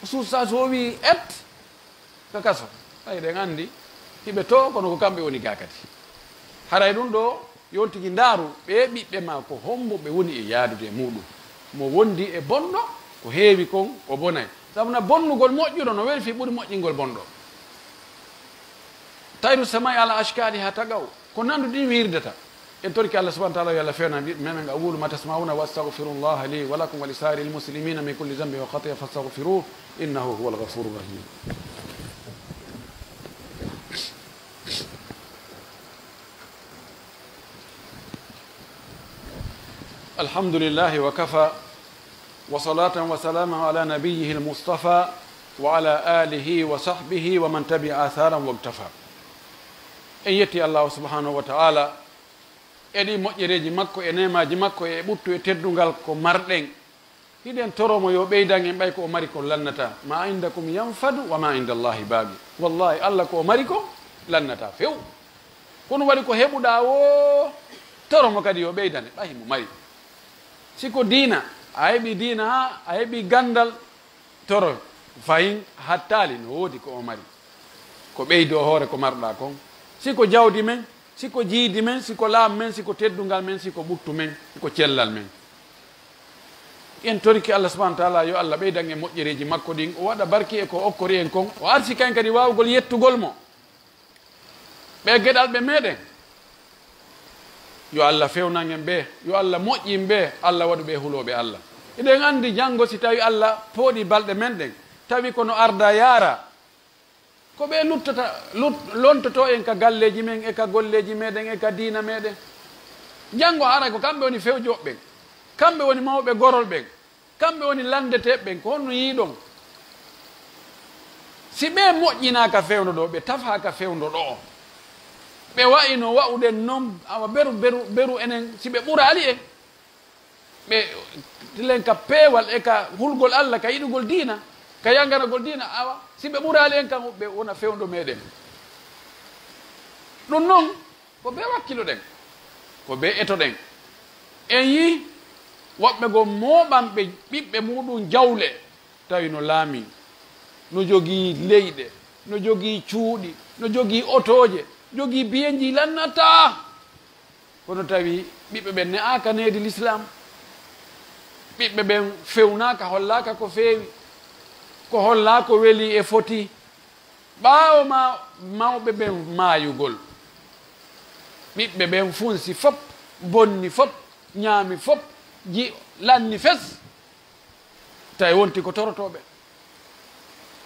suusa so wi et ka kaso ɓay ɗen anndi hiɓe to kono ko kamɓe woni ga kadi haray ɗum ɗo yon tigi ndaaru ɓe ɓiɓɓe ma ko hombo ɓe woni e yaadude e muɗum mo wondi e bonɗo ko heewi kon o bonay sabuna bonnugol moƴƴuɗo no welfi ɓuri moƴƴingol bonɗo tayru samay ala ashkali ha tagaw ko nandu ɗin wirdata en torki allah subahana taala yo allah fewna menen aqulu ma tasmauna wa astahfirullah li wa lakum wa li sairi lmuslimina min kulli zambi wa khatia fastahfiruh innahu huwa alghafuru rahim الحمد لله وكفى وصلاة وسلاما على نبيه المصطفى وعلى آله وصحبه ومن تبع آثارا واقتفى en yetti allahu subhanahu wa taala eɗi moƴƴereji makko e nemaji makko e ɓuttu e teddungal ko marɗen hiɗen toromo yo ɓeydan en ɓay ko o mari ko lannata ma indakum yanfadu wa ma inda allahi baabi wallahi allah ko o mari ko lannata few kono waɗi ko heɓuɗa o toromo kadi yo ɓeydane ɓayi mo mari siko diina a heɓi diina ha a heɓi gandal toro fayin hattali no woodi ko o mari ko ɓeydo hoore ko marɗa kon siko jawdi men siko jiidi men siko laam men siko teddungal men siko ɓuttu men siko cellal men en toriki Allah subahanahu wa taala yo Allah ɓeydan e moƴƴereji makko ɗin o waɗa barki e ko okkori en kon o arsi kayen kadi wawgol yettugol mo ɓe geɗal ɓe meɗen yo Allah fewnan en ɓe yo Allah moƴƴin ɓe Allah waɗu ɓe huloɓe Allah eɗen andi janngo si tawi Allah pooɗi balɗe men ɗen tawi kono arda yaara ko ɓe lontoto en ka galleji men e ka golleji meɗen e ka diina meɗen janngo hara ko kamɓe woni fewjoɓe ɓen kamɓe woni mawɓe gorol ɓen kamɓe woni landeteɓe ɓen ko honno yiiɗon si ɓe moƴƴinaka fewndo ɗo ɓe tafaka fewndo ɗo o ɓe wayino wa'uɗen noon awa beru enen si ɓe ɓurali en ɓe tilen ka peewal e ka hulgol Allah ka yiɗugol diina ka yanganagol diina awa si ɓe ɓurali en kan ɓe wona fewndo meɗen ɗum noon ko ɓe wakkilo ɗen ko ɓe eto ɗen en yi woɓɓe go mooɓanɓe ɓiɓɓe muɗum jawle tawi no laami no jogii leyɗe no jogii cuuɗi no jogii otoje jogii biyeji lannata kono tawi ɓiɓɓe ɓen ne'aka needi l'islam ɓiɓɓe ɓen fewnaka hollaka ko feewi ko holla ko weli e foti ɓaawo ma mawɓe ɓen maayugol ɓiɓɓe ɓen funsi fop bonni fop ñaami fop lanni fes tawi wonti ko torotoɓe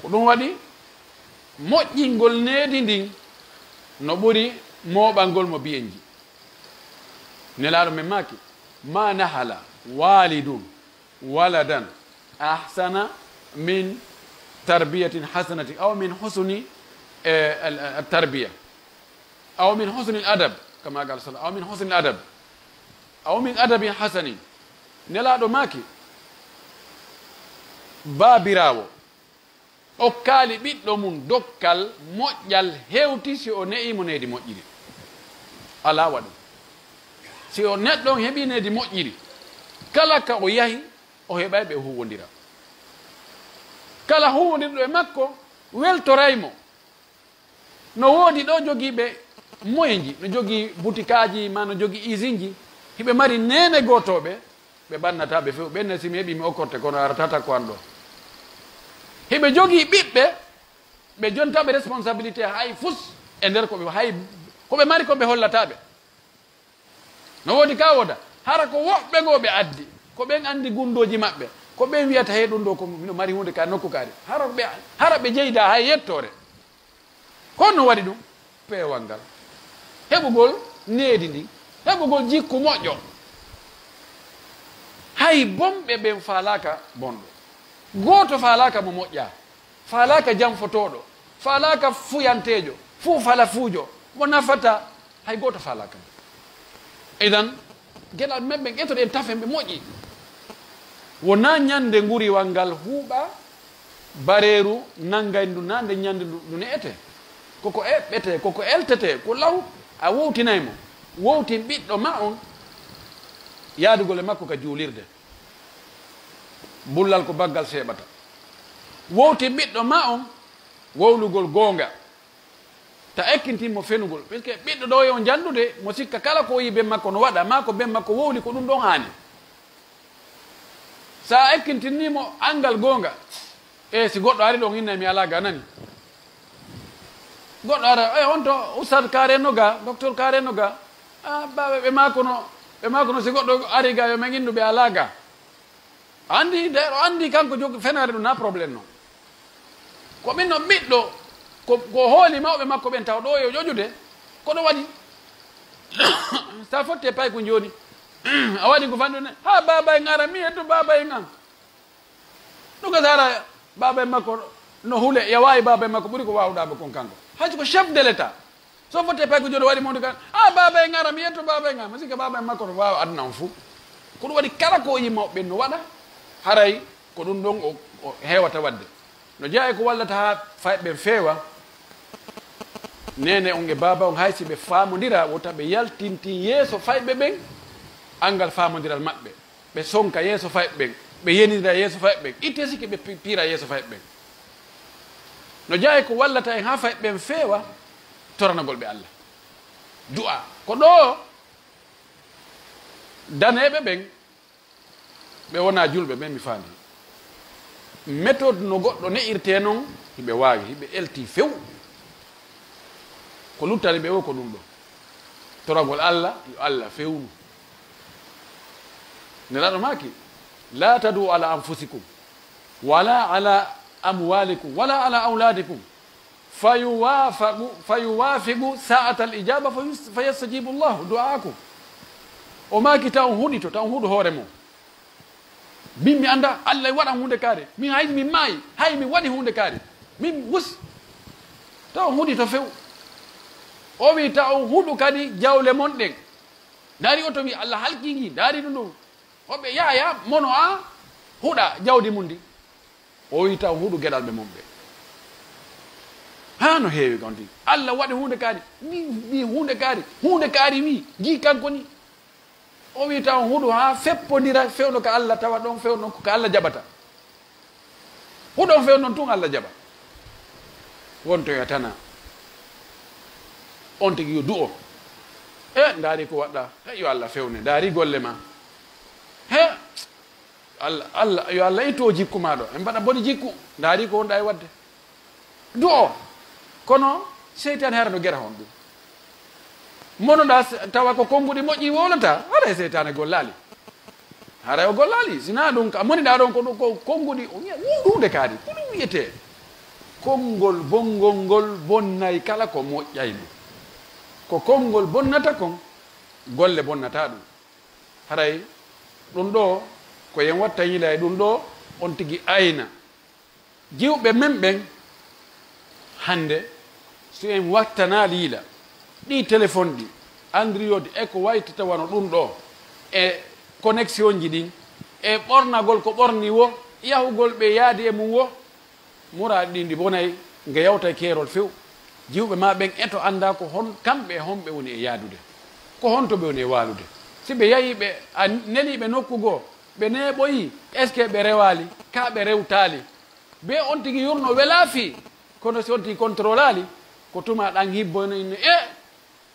ko ɗum waɗi moƴƴingol needi ndin no ɓuri mooɓalngol mo biyenji nelaɗo men maki ma nahala walidun waladan ahsana min tarbiyatin hasanatin aw min husni tarbiya aw min husni adab kama qala sallam aw min husni adab aw min adabin hasanin nelaɗo maki baabirawo o kaali ɓiɗɗo mum dokkal moƴƴal hewti si o ne'imo needi moƴƴiri ala waɗum si o neɗɗon heeɓi needi moƴƴiri kala ka o yahi o heɓay ɓe huwodira kala huwodirɗo e makko weltoraymo no woodi ɗo jogiiɓe moyeji no jogii butikaji ma no jogii usine ji hiɓe mari nene gotoɓe ɓe ɓannataɓe few ɓenne simi heeɓi mi okkorte kono aratata ko an ɗo hiɓe jogii ɓiɓɓe ɓe jontaɓe responsabilité hay fus e nder koɓe hay koɓe mari koɓe hollataɓe no woodi ka woda hara ko woɓɓe goo ɓe addi ko ɓen andi gundoji maɓɓe ko ɓen wiyata he ɗum ɗo ko mino mari hunde ka nokku kaari hara ɓe jeyda hay yettore kono waɗi ɗum peewal ngal heɓugol needi ndi heɓugol jikku moƴƴo hay bomɓe ɓen faalaka bonɗo gooto faalaka mo moƴƴa faalaka janfotoɗo faalaka fuyantejo fuu fala fuujo mo nafata hay gooto faalaka idan geɗal men ɓen ƴetoɗen tafen ɓe moƴƴi wona ñande nguriwal ngal huuɓa bareeru nanngay ndu na nde ñande ndu ne'ete koko eɓɓete koko eltete ko law a wowtinaymo wowtin ɓiɗɗo ma on yaadugol e makko ka juulirde bullal ko baggal seeɓata wowtin ɓiɗɗo ma on wowlugol goonga ta ekkintinmo fenugol puisque ɓiɗɗo ɗo yo jandude mo sikka kala ko yi ben makko no waɗa ma ko ben makko wowli ko ɗum ɗon haani sa ekkintinnimo angal goonga e si goɗɗo ari ɗon hinna mi ala ga nani goɗɗo ara e on to oustad kareno ga docteur kareno ga baɓe ɓe makono si goɗɗo ari ga yo men innuɓe ala ga andi de o andi kanko jogi fenare ɗum na probléme noon ko min no ɓiɗɗo ko hooli mawɓe makko ɓen taw ɗo yo ƴoƴude koɗo waɗi sa fotte pay ko joni a waɗi ko fanɗune ha baba en ara mi hetto baba en an ɗum ko sara baba en makko no huule yawawi baba en makko ɓuuri ko wawɗaɓe kon kanko hayso ko chef de l' état so fotte pay ko joni waɗi monde kan ha baba en ara mi hetto baba en an mi sikka baba en makko to wawa aduna on fou ko ɗum waɗi kala ko yi mawɓe no waɗa haray ko ɗum ɗon o hewata wadde no jeeya ko wallata ha fayɓe feewa nene on e baba on haysi ɓe famodira wota ɓe yaltinti yeeso fayɓe ɓen angal famodiral maɓɓe ɓe sonka yeeso fayɓe ɓen ɓe yenidira yeeso fayɓe ɓen itte sikki ɓe piira yeeso fayɓe ɓen no jaye ko wallata en ha fayɓe ɓen feewa toranagol ɓe Allah du'a ko ɗo daneɓe ɓen ɓe wona julɓe ɓen mi faandi méthode no goɗɗo ne'irte noon hiɓe waawi hiɓe elti few ko luttani ɓe o ko ɗum ɗo toragol Allah yo Allah fewnu nelaɗo maki la tadu ala anfusikum wala ala amwalikum wala ala auladikum fayuwafiqu sa'ata al ijaba fayastajibu llahu du'aakum o maki taw huɗito taw huuɗo hoore mum min mi anda Allah waɗan hunde kaare min hay min maayi hay mi waɗi hunde kaare min wus taw huɗito few o wi taw huɗu kadi jawle mon ɗen daari o to wi Allah halkingi daari ɗum ɗum hoɓe yaya mono a huɗa jawdi mum ndi o wi taw huɗu geɗal ɓe mum ɓe ha no heewi gonti Allah waɗi hunde kaari mi hunde kaari wi ji kanko ni o wi taw huɗu ha feppodira fewno ko Allah tawa ɗon fewno ko Allah jaɓata huɗon few noon tun Allah jaɓa wonto yo tana on tigi yo du'o ndaari ko waɗɗa yo Allah fewne ndaari golle ma Allah yo Allah itto jikku ma ɗo en mbaɗa boni jikku ndaari ko wonɗa e wadde du'o kono seytane hara no gera hon ɗum monoɗa tawa ko konnguɗi moƴƴi wolata haɗa e seytane gollali haɗa o gollali sina ɗum ka moniɗa ɗon ko konnguɗi o wiya hunde kaari ko ɗum wiyete konngol bongol ngol bonnay kala ko moƴƴayno ko konngol bonnata kon golle bonnata ɗum haray ɗum ɗo ko yen watta yila e ɗum ɗo on tigi ayna jiwɓe men ɓen hande so en wattana liila ɗi téléphone ɗi android e ko waytata wano ɗum ɗo e connexion ji ɗin e ɓornagol ko ɓorni wo yahugol ɓe yaadi e mum wo muraɗi ɗi ndi bonay nge yawta keerol few jiwɓe ma ɓen eto anda ko hon kamɓe honɓe woni e yaadude ko honto ɓe woni e waalude si ɓe yahi ɓe a neliɓe nokku goo ɓe neɓoyi est ce que ɓe rewali ka ɓe rewtali be on tigi yurno welaafi kono si on tigi contrôle ali ko tuma ɗan hibbono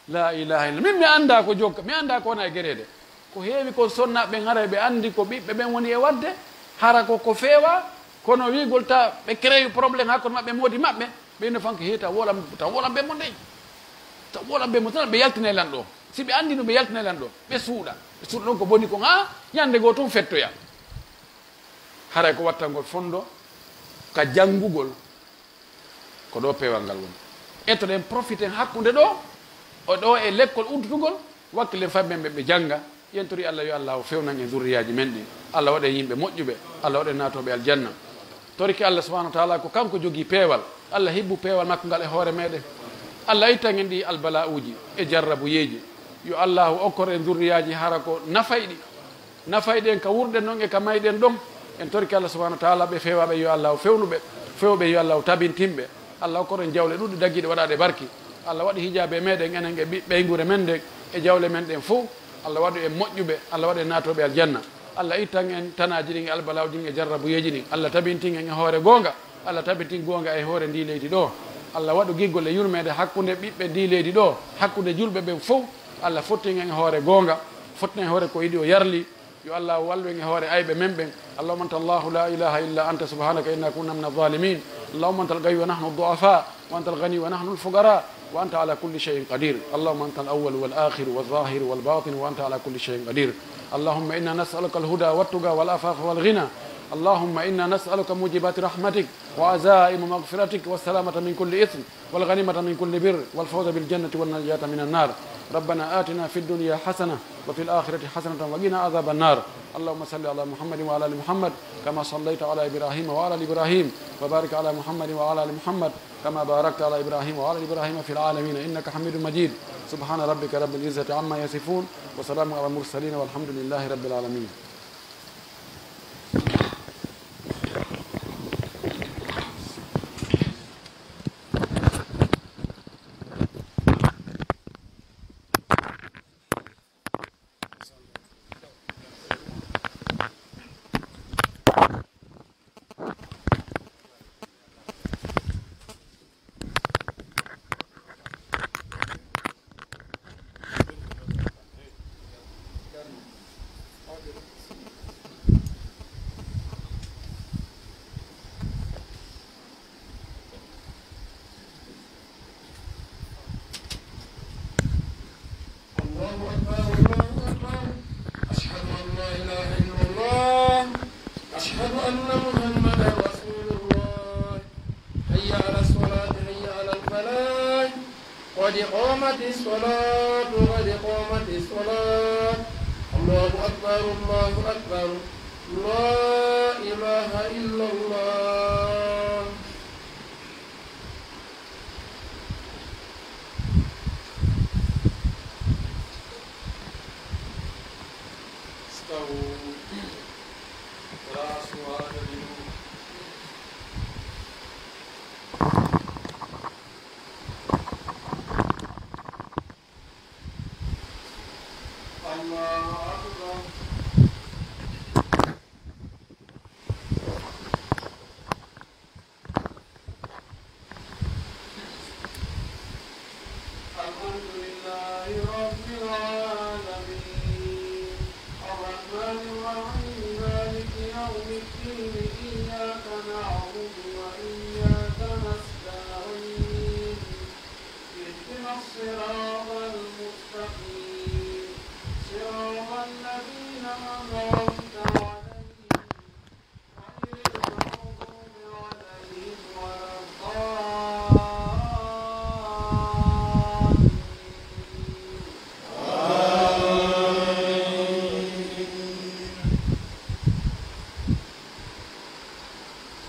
la ilaha illa min mi anda ko jokka mi anda ko wona e gueɗede ko heewi ko sonnaɓe ɓen hara ɓe andi ko ɓiɓɓe ɓen woni e wadde hara ko feewa kono wigol ta ɓe créé probléme hakkude maɓɓe moodi maɓɓe ɓeyno fanko heeta wolam ɓe mo ndeyi ta wolam ɓe mo tan ɓe yaltina lan ɗo si ɓe andi no ɓe yaltina lan ɗo ɓe suuɗa ɗon ko boni kon ha ñande goo tun fettoya haray ko wattangol fondo ka janngugol ko ɗo pewal ngal woni ettoɗen profite hakkude ɗo o ɗo e l'école uddutugol wakkile famɓe ɓe jannga yentori Allah yo Allah o fewnan e zurriyaji men ɗi Allah waɗe yimɓe moƴƴuɓe Allah waɗe naatoɓe aljanna toriki Allah subahanahu wa taala ko kanko jogii peewal Allah hibbu peewal makko ngal e hoore meɗen Allah ittan en ɗi albala uji e jarrabuyeji yo allahu okkor en zurriyaji hara ko nafayɗi en ka wurɗen noon e ka mayɗen ɗon en torki Allah subahanahu wa taala ɓe fewaɓe yo Allah o fewnuɓe fewɓe yo Allah o tabintinɓe Allah okkor en jawle ɗuɗɗi dagguiɗe waɗaɗe barki Allah waɗi hijabe meɗen enen e ɓeygure men ɗen e jawle men ɗen fof Allah waɗu en moƴƴuɓe Allah waɗu en natoɓe aljanna Allah ittan en tanaji ɗin e albalawji ɗin e jarrabuyeji ɗin Allah tabintin en e hoore gonga Allah tabintin gonga e hoore ndi leydi ɗo Allah waɗu giggol e yurmede hakkude ɓiɓɓe ndi leydi ɗo hakkude julɓe ɓen fof Allah fottin en e hoore gonga fottin en e hoore ko yiɗi o yarli yo Allah wallu en e hoore ayɓe men ɓen allahumma anta allahu la ilaha illa anta subhanaka inna kunna min adh-dhalimin allahumma anta al-ghayy wa nahnu ad-du'afa wa anta al-ghani wa nahnu al-fuqara wa anta ala kulli shay'in qadir allahumma anta al-awwal wal-akhir wal-zahir wal-batin wa anta ala kulli shay'in qadir allahumma inna nas'aluka al-huda wat-tuqa wal-afafa wal-ghina اللهم إنا نسألك موجبات رحمتك وعزائم مغفرتك والسلامة من كل إثم والغنيمة من كل بر والفوز بالجنة والنجاة من النار ربنا آتنا في الدنيا حسنة وفي الآخرة حسنة وقنا عذاب النار اللهم صل على محمد وعلى آل محمد كما صليت على إبراهيم وعلى آل إبراهيم وبارك على محمد وعلى آل محمد كما باركت على إبراهيم وعلى آل إبراهيم في العالمين إنك حميد مجيد سبحان ربك رب العزة عما يصفون وسلام على المرسلين والحمد لله رب العالمين. أكبر الله أكبر أشهد أن لا إله إلا الله أشهد أن محمدا رسول الله حي على الصلاة حي على الفلاح قد قامت الصلاة قد قامت الصلاة الله أكبر الله أكبر لا إله إلا الله استووا راسوا واعتدلوا الله أكبر الحمد لله رب العالمين الرحمن الرحيم مالك يوم الدين إياك نعبد وإياك نستعين اهدنا الصراط المستقيم صراط الذين أنعمت عليهم غير المغضوب عليهم ولا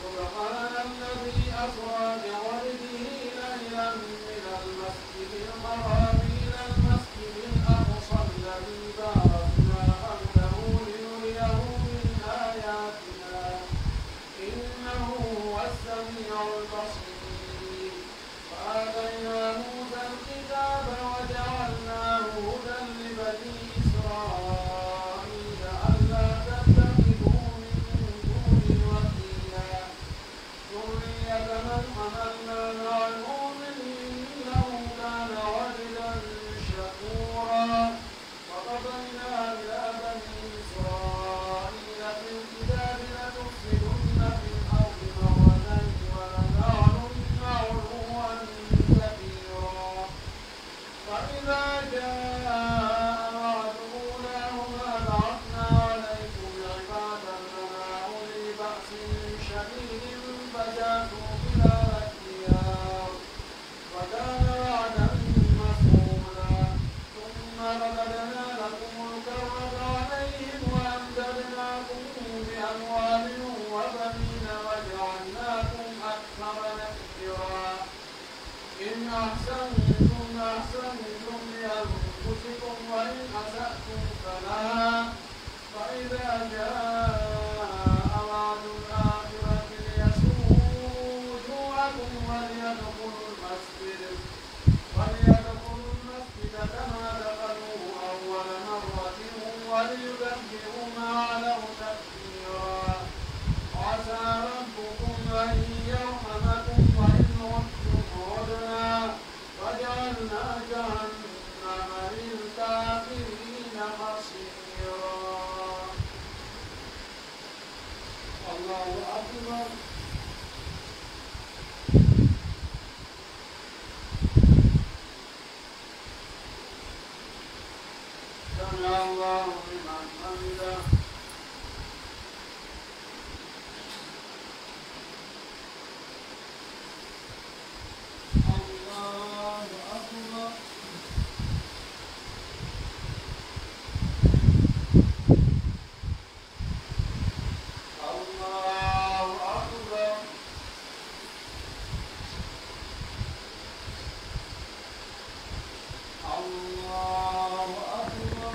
سبحان الذي أسرى بعبده ليلا من المسجد الحرام إلى المسجد الأقصى الذي باركنا حوله لنريه من آياتنا إنه هو السميع البصير وآتينا موسى الكتاب وجعلناه هدى لبني إسرائيل ألا تتخذوا من دوني وكيلا ذرية من حملنا مع نوح إنه كان عبدا شكورا وقضينا إلى بني إسرائيل في الكتاب لتفسدن في الأرض مرتين ولتعلن علوا كبيرا فإذا جاء وعد أولاهما بعثنا عليكم عبادا لنا أولي بأس شديد فجاسوا خلال الديار وكان وعدا مفعولا ثم رددنا لكم الكرة عليهم وأمددناكم بأموال وبنين وجعلناكم أكثر نفيرا إن أحسنتم أحسنتم لأنفسكم وإن أسأتم فلها فإذا جاء وعد الآخرة ليسوءوا وجوهكم وليدخلوا المسجد كما دخلوه أول مرة وليبدلوا ما علوا تكبيرا عسى ربكم أن يرحمكم وإن عدتم عدنا وجعلنا جهنم للكافرين حصيرا الله أكبر سمع الله لمن حمده الله أكبر الله أكبر الله أكبر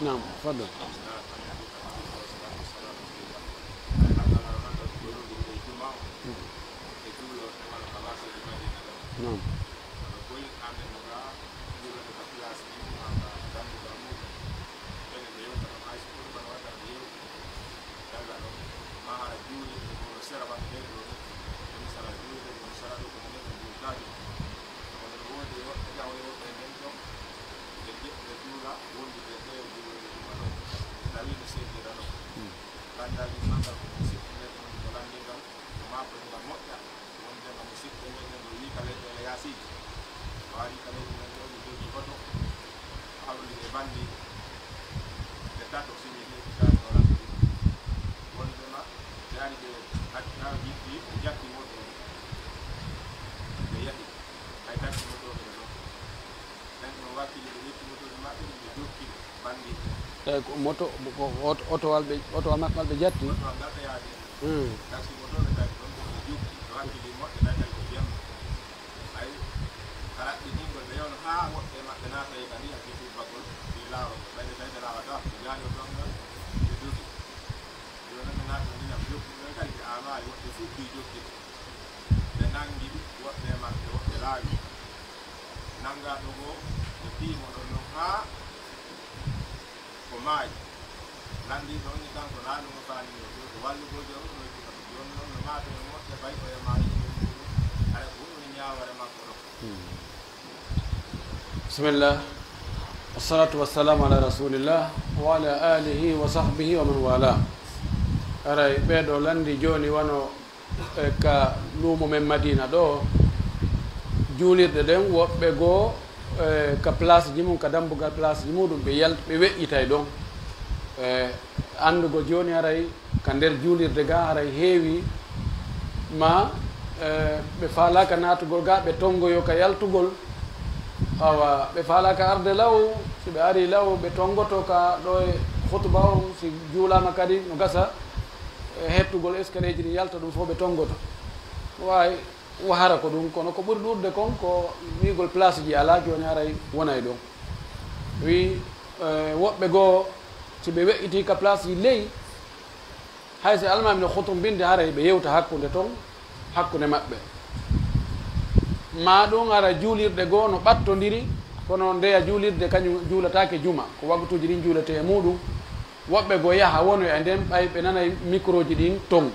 نعم تفضل. نعم moto ko otowal maɓɓal ɓe jatti bismillah wassalatu wassalamu ala rasulillah wa ala alihi wa sahbihi wa man wala. Aray ɓeeɗo landi joni wano ka luumo men Madina ɗo juulirɗe ɗen woɓɓe goo ka place ji mum ka dambugal place ji muɗum ɓe weƴƴitay ɗon andugo joni aray ka nder juulirde ga aray heewi ma ɓe faalaka natugol ga ɓe tongoyo ka yaltugol awa ɓe faalaka arde law si ɓe ari law ɓe tongoto ka ɗo e hutuba on si juulama kadi no gasa hettugol escalier ji ɗi yalta ɗum fof ɓe tongoto wawi wahara ko ɗum kono ko ɓuri ɗurde kon ko wigol place ji ala joni aray wonay ɗon wi woɓɓe goo si ɓe weƴƴiti ka place ji ley hay si almami no hutum binde haray ɓe yewta hakkude toon hakkude maɓɓe ma ɗum ara juulirɗe goo no ɓattodiri kono ndeya juulirde kañum juulatake juma ko waktuji ɗin juulete e muɗum woɓɓe goo yaaha wonoy e nden ɓay ɓe nanay micro ji ɗin ton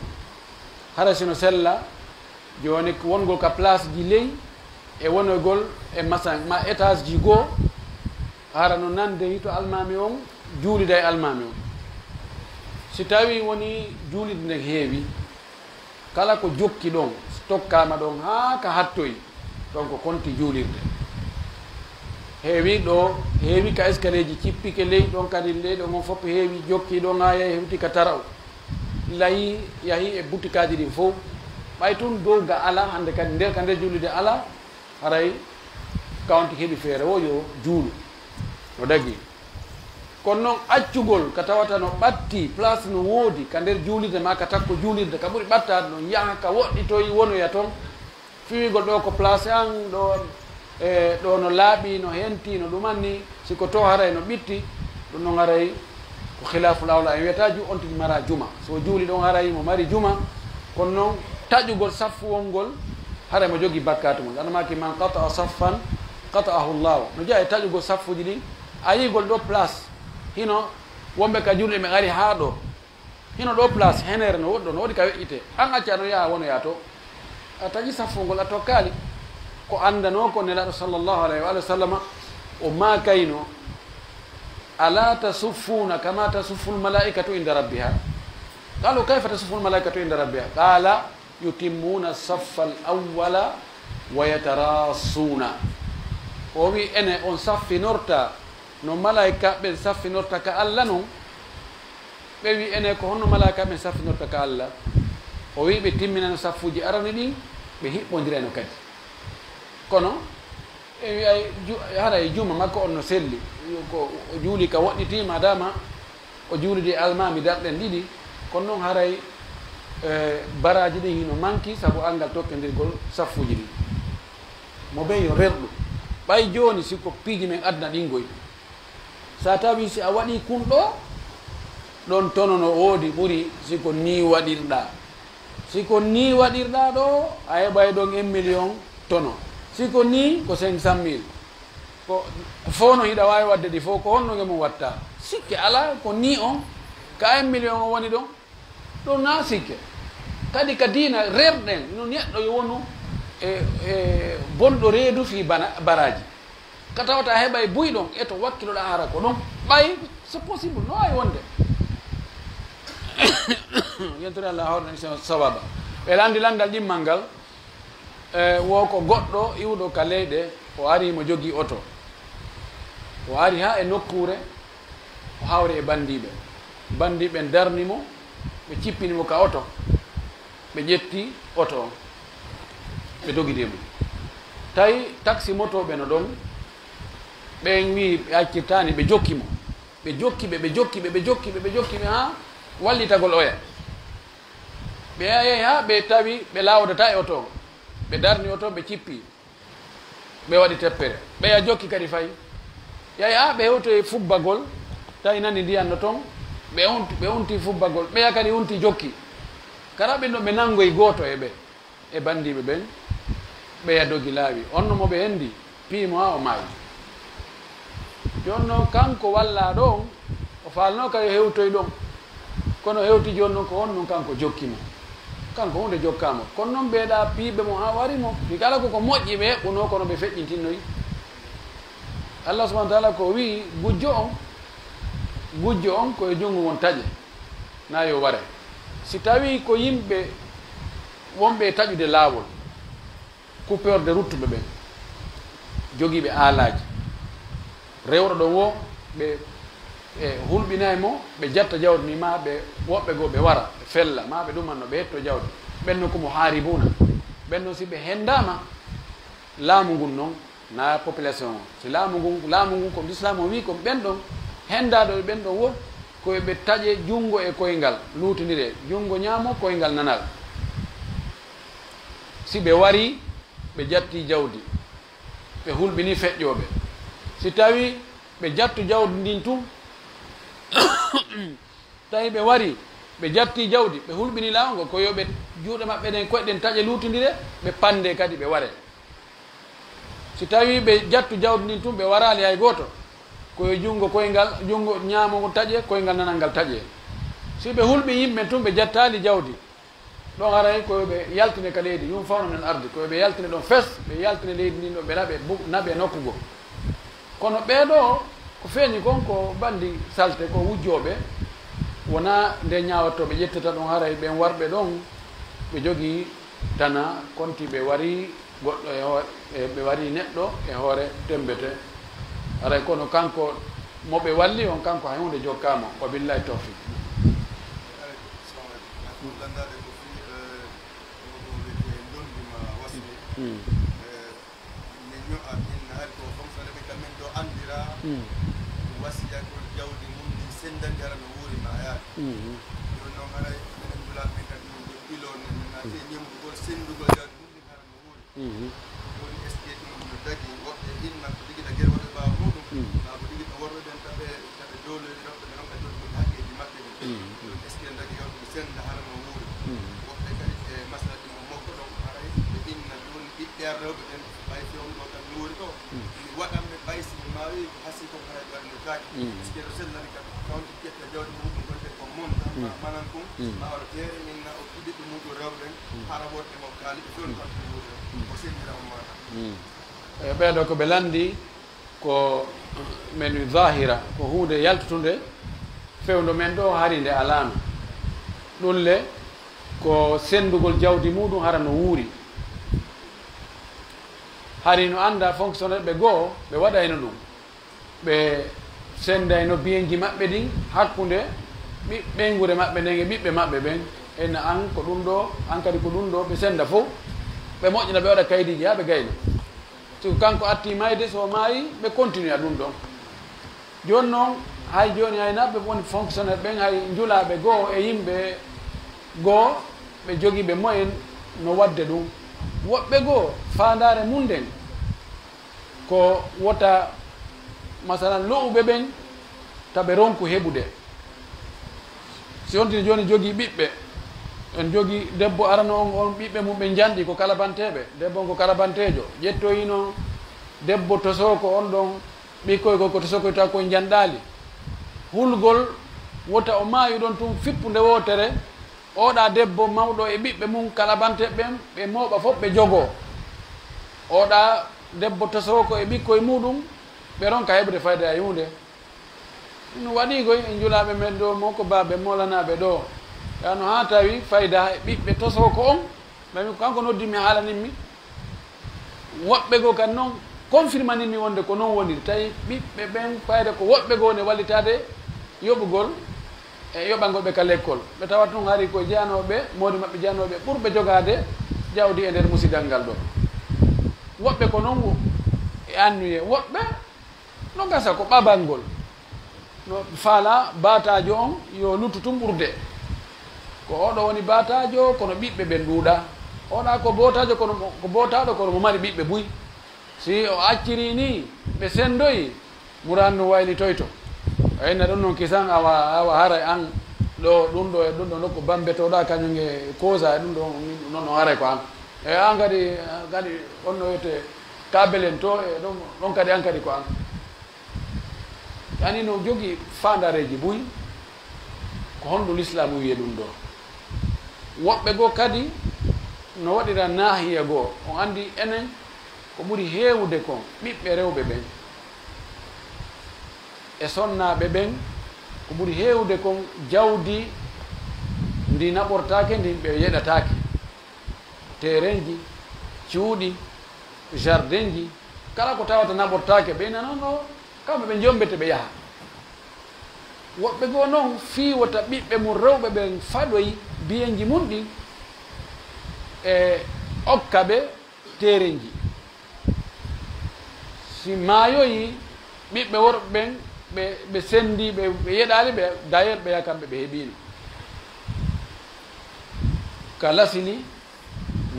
hara sino sella joni wongol ka place ji ley e wonoygol e masan ma étage ji goo hara no nande hito almami on juulida e almami on si tawi woni juulide nde heewi kala ko jokki ɗon stokkama ɗon ha ka hattoyi ɗon ko konti juulirde heewi ɗo heewi ka escalier ji cippike ley ɗon kadi ley ɗon on fof heewi jokki ɗon ha yahi hewti ka taraw layi yahi e boutique aji ɗin fof ɓay tun dow ga ala hande kadi nder ka nder juulide ala haray kawnti heeɓi feere o yo juulu no dagui kono noon accugol ka tawata no ɓatti place no woodi ka nder juulirde ma ka takko juulirde ka ɓuuri ɓattade no yaha ka woɗɗitoyi wonoya toon fiwigol ɗo ko place an ɗo no laaɓi no henti no ɗumanni siko to haray no ɓitti ɗum noon haray ko khilaful awla en wiyata on tigi mara juma so juuli ɗon haray mo mari juma kono noon taƴugol saffuwol ngol hara mo jogii bakkatu mum anamaki man qata'a saffan qata'ahu llahu no jeeya e taƴugol saffuji ɗi a yigol ɗo place hino wonɓe ka julɗe ɓe ari haa ɗo hino ɗo place henere no woɗɗo no waɗi ka weƴƴite an acca no yaha wono to a taƴi saffugol a tokkaali ko andano ko nelaɗo sallllahu alayhi wa sallam o makayno ala tasuffuna kama tasuffu lmalaikatu inda rabbiha qalu kayfa tasuffu lmalaikatu inda rabbiha qala yutimmuna saffa al awwala wa yatarassuna o wi ene on saffinorta no malaika ɓen saffinorta ka allah noon ɓe wi ene ko honno malaika ɓen saffinorta ka allah o wi ɓe timminano saffuji arani ɗin ɓe hiɓɓodirano kadi kono e wi ay haray juma makko on no selli ko o juuli ka woɗɗitima dama o juulidi almami darɗen ɗiɗi kono noon haray baraji ɗin hino manki saabu angal tokkodirgol saffuji ɗi mo ɓey yo rerɗu ɓay joni siko piiji men adna ɗingoy sa tawi si a waɗi kunɗo ɗon tono no woodi ɓuuri siko ni waɗirɗa siko ni waɗirɗa ɗo a heɓay ɗon 1 million tono siko ni ko 500 000 ko fo no hiɗa wawi wadde ɗi fof ko honno nge mum watta sikke ala ko ni on ka 1 million o woni ɗon ɗum na sikke kadi ka dina rerɗen no neɗɗo yo wonu e bonɗo reedu fi baraji ka tawata heɓay buyɗon e to wakkiloɗa hara ko ɗon ɓay c'est possible no wawi wonde yentori allah hawrani sawaba ɓe landi landal ɗimmal ngal wo ko goɗɗo iwɗo ka leyɗe o ari mo jogii oto o ari ha e nokkure o hawri e bandiɓe darnimo ɓe cippinimo ka oto ɓe ƴetti oto o ɓe dogidimo tawi taxi motoɓe no ɗon ɓen wi ɓe accirtani ɓe jokkimo ɓe jokkiɓe ha wallitagol oya ɓe yehi ha ɓe tawi ɓe lawdata e oto o ɓe darni oto ɓe cippi ɓe waɗi teppere ɓeya jokki kadi fayi yehi ha ɓe hewto e fubbagol tawi nani ndiyanno toon ɓe unti fubbagol ɓeya kadi unti jokki kara ɓen ɗo ɓe nangoye goto e ɓe e bandiɓe ɓen ɓeya dogi laawi onno mo ɓe hendi piimo ha o maayi jonno kanko walla ɗon o falno kay hewtoy ɗon kono hewti joni noon ko on noon kanko jokkimo kanko hunde jokkamo kono noon ɓeeɗa piiɓe mo ha warimo mi kala koko moƴƴi ɓe ɓuno kono ɓe feƴƴintinnoyi allah subahana taala ko wi gujjo on koye junngo won taƴe na yo ware si tawi ko yimɓe wonɓe taƴude laawol coupeur de ruttuɓe ɓen jogiiɓe aalaji rewɗo ɗon wo ɓe hulɓinayi mo ɓe jatta jawdi ni ma ɓe woɓɓe goo ɓe wara ɓe fella ma ɓe ɗumanno ɓe hetto jawdi ɓenno komo haaribuna ɓenno si ɓe hendama laamu ngun noon na population o si laamu ngun ko l'islam o wi ko ɓen ɗon hendaɗo ɓen ɗon wo koye ɓe taƴe junngo e koyngal luutodire junngo ñaamo koyngal nanal si ɓe wari ɓe jatti jawdi ɓe hulɓini feƴƴoɓe si tawi ɓe jattu jawdi ndin tun tawi ɓe wari ɓe jatti jawdi ɓe hulɓini lawngo ko yoɓe juuɗe maɓɓe ɗen koyɗen taƴe luutodire ɓe pande kadi ɓe ware si tawi ɓe jattu jawdi ndin tun ɓe warali hay goto koye junngo koyngal junngo ñaamogo taƴe koyngal nanal ngal taƴe si ɓe hulɓi yimɓe tun ɓe jattali jawdi ɗon haray koyeɓe yaltine ka leydi yum fawno men arde koyeɓe yaltine ɗon fes ɓe yaltine leydi ndin ɗo ɓe naɓe nokkugo kono ɓeeɗo ko feeñi kon ko bandi salte ko wujjoɓe wona nde ñawattoɓe ƴettata ɗon haray ɓen warɓe ɗon ɓe jogii tana konti ɓe wari goɗɗo ɓe wari neɗɗo e hoore tembete haray kono kanko moɓe walli on kanko hay hunde jokkama wa billahi tawfiq wasiya ko jawdi mum ndi sendandira no wuuri ma yaade ɗon noon haray enen mbulaɓe kadi ɗo ɓilone nate ñemgugol sendugol jawdi mum ɗin hara no wuuri woni est ce que ɗum no dagi woɓɓe inna ko ɗigiɗa guere woɓɓe mbawa muɗum ma ko ɗigiɗa worɓe ɓen taɓe jowlori rewɓe ɓe ronka jogugol hakkeji maɓɓe ɗin ɗon est ce que dagi yawtude senda hara no wuuri woɓɓe kadi e ƴeer rewɓe ɓen ɓay fewnuɗo tan no wori ɗo waɗanɓe ɓay simi mawi hasi ko hay ɓernde gaaki puisque ɗo sellani kam kawde ƴetta jawdi muɗum gonte ko moon manan kum ma oɗo teere minna o ɓiɓɓe muɗum rewɓe ɓen haɗa woɗɗe mo kaali ɓe fewnu kamɓe wuuri o sendira o mana ɓeeɗo ko ɓe landi ko men wi zahira ko hunde yaltutunde fewndo men ɗo hari nde alano ɗulle ko sendugol jawdi muɗum hara no wuuri hari no anda fonctionnaire ɓe goo ɓe waɗayno ɗum ɓe sendayno biyenji maɓɓe ɗin hakkude ɓeygure maɓɓe nden e ɓiɓɓe maɓɓe ɓen enne an ko ɗum ɗo an kadi ko ɗum ɗo ɓe senda fof ɓe moƴƴina ɓe waɗa kaydiji ha ɓe gayna siko kanko atti mayde so maayi ɓe continue a ɗum ɗon joni noon hay joni haynaɓe woni fonctionnaire ɓen hay julaɓe goo e yimɓe goo ɓe jogiiɓe moyen no wadde ɗum woɓɓe goo fandare mum nden ko wota masalan lo'uɓe ɓen taɓe ronku heɓude si on tini joni jogii ɓiɓɓe en jogii debbo arano on ɓiɓɓe mum ɓe janɗi ko kalabanteɓe debbo on ko kalabantejo ƴettoyino debbo tosoko on ɗon ɓikkoy ko tosokoy taw koye janɗali hulgol wota o maayi ɗon tun fippude wotere oɗa debbo mawɗo e ɓiɓɓe mum kalabanteɓe ɓen ɓe mawɓa fof ɓe jogoo oɗa debbo tosoko e ɓikkoye muɗum ɓe ronka heɓde fayda e hunde ɗum waɗi koy e julaɓe men ɗo mo ko baɓe molanaɓe ɗo yano ha tawi fayda e ɓiɓɓe tosoko on ɓami kanko noddimi haalaninmi woɓɓe goo kadi noon confirmaninmi wonde ko noon woniri tawi ɓiɓɓe ɓen fayda ko woɓɓe goo ne wallitade yoɓugol e yoɓalngol ɓe ka l'école ɓe tawat tun hari ko jeyanoɓe modi mabɓe jeyanoɓe ɓurɓe jogade jawdi e nder musidal ngal ɗo woɓɓe ko noon e annuye woɓɓe no gasa ko ɓaɓal ngol no faala batajo on yo luttu tum ɓurde ko oɗo woni batajo kono ɓiɓɓe ɓen ɗuuɗa oɗa ko botajo kono ko botaɗo kono mo mari ɓiɓɓe buy si o acciri ni ɓe sendoyi muranno waylitoyto ayna ɗum noon kisan awa hara an ɗo ɗum ɗo e ɗum ɗo nokku bambetoɗa kañum e causa e ɗum ɗo noon no haray ko an e an kadi on no wiyete kabelen to e ɗon kadi an kadi ko an yani no jogui fandareji buy ko honɗum l'islam wiye ɗum ɗo woɓɓe goo kadi no waɗira nahiya goo on andi enen ko ɓuri heewde kon ɓiɓɓe rewɓe ɓen e sonnaɓe ɓen ko ɓuri heewde kon jawdi ndi naɓortake ndi ɓe yeɗatake terrain ji cuuɗi jardin ji kala ko tawata naɓortake ɓe nanono kamɓe ɓe jombete ɓe yaaha woɓɓe goo noon fiiwata ɓiɓɓe mum rewɓe ɓen faɗoyi biyenji mum ɗin e okka ɓe terrain ji si maayoyi ɓiɓɓe worɓe ɓen ɓe sendi ɓe yeɗali ɓe d'ailleurs ɓe yaha kamɓe ɓe heeɓino ka lasini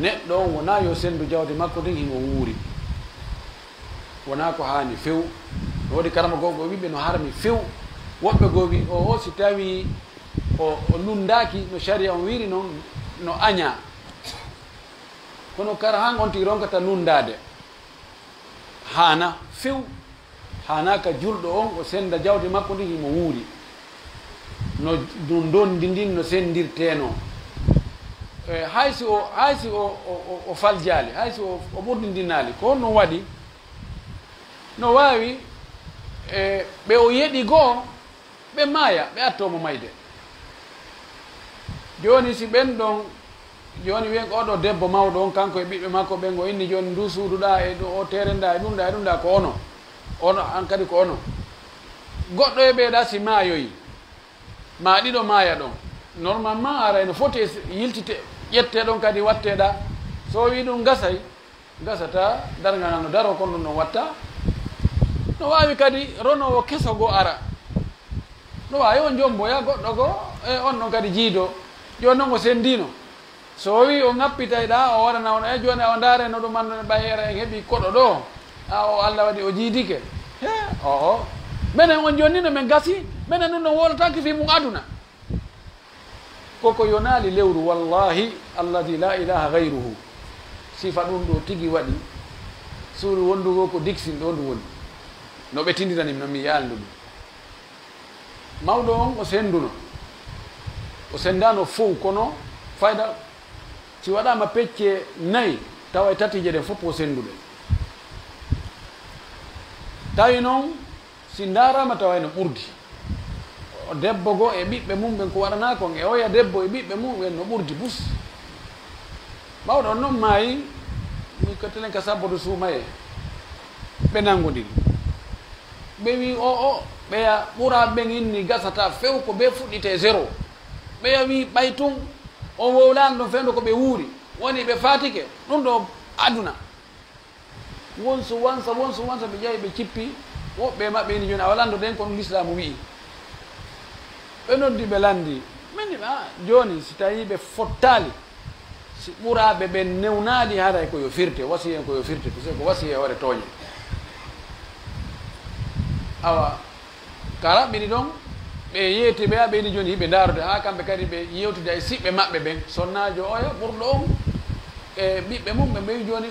neɗɗo on wona yo sendu jawdi makko ndin himo wuuri wona ko hani few no waɗi karama gogo wiɓe no harmi few woɓɓe goo wi o si tawi o lundaki no sharia on wiri noon no aña kono kara han on tigi ronkata lundade hana few hana ka julɗo on o senda jawdi makko ndi himo wuuri no dondi ndin no sendirteno haysi o faljali haysi o ɓurdindinali ko on no waɗi no wawi ɓe o yeɗi goo ɓe maaya ɓe attomo mayde joni si ɓen ɗon joni wiyen oɗo debbo mawɗo on kanko e ɓiɓɓe makko ɓen o inni joni ndu suuduɗa e o terenɗa e ɗumɗa ko ono an kadi ko ono goɗɗo e ɓeeɗa si maayoyi ma ɗiɗo maaya ɗon normalement arayno foti yiltite ƴette ɗon kadi watteɗa so wi ɗum gasata dargal ngal no daro kono ɗum ɗon watta no wawi kadi ronowo kesogo ara no wawi o jomboya goɗɗo goo e on ɗon kadi jiido joni noon o sendino so wi o ŋappitayɗa o waɗana on e joni o dareno ɗum andude ɓayera en heeɓi koɗo ɗo o Allah waɗi o jiidike he minen on joni no min gasi minen ɗum ɗon wolotaki fi mum aduna koko yonali lewru wallahi alladi la ilaha gayruhu sifa ɗum ɗo tigi waɗi suuru wondugo ko dixin ɗo ndu woni no ɓe tindirani no mi yaalndu ɗum mawɗo on o senduno o sendano fof kono fayda si waɗama pecce 4 tawa e tatije ɗe fof o senduɗe tawi noon si darama tawa ene ɓurdi o debbo go e ɓiɓɓe mum ɓen ko waɗana kon e oya debbo e ɓiɓɓe mum ɓen no ɓurdi bus mawɗo on noon maayi mi kottelen ka sabbodo suumaye ɓe nangodiri ɓe wi o ɓeya ɓura ɓen inni gasata few ko ɓe fuɗɗite 0 ɓeya wi ɓay tun o wowlani ɗon fewndo ko ɓe wuuri woni ɓe fatike ɗum ɗo aduna wonso wansa ɓe ƴawi ɓe cippi woɓɓe maɓɓe ni joni a walando ɗen ko ɗum l'islamu wi'i ɓe noddi ɓe landi mini joni si tawi ɓe fottali si ɓuraɓe ɓe newnali haray koyo firte wasi en koyo firte to ko wasi e hoore tooñe awa karaɓɓiɗi ɗon ɓe yeeti ɓe ɓeyni joni hiɓe daarude ha kamɓe kadi ɓe yewtude e siɓɓe maɓɓe ɓen sonnajo oya ɓurɗo on e ɓiɓɓe mum ɓe mbewi joni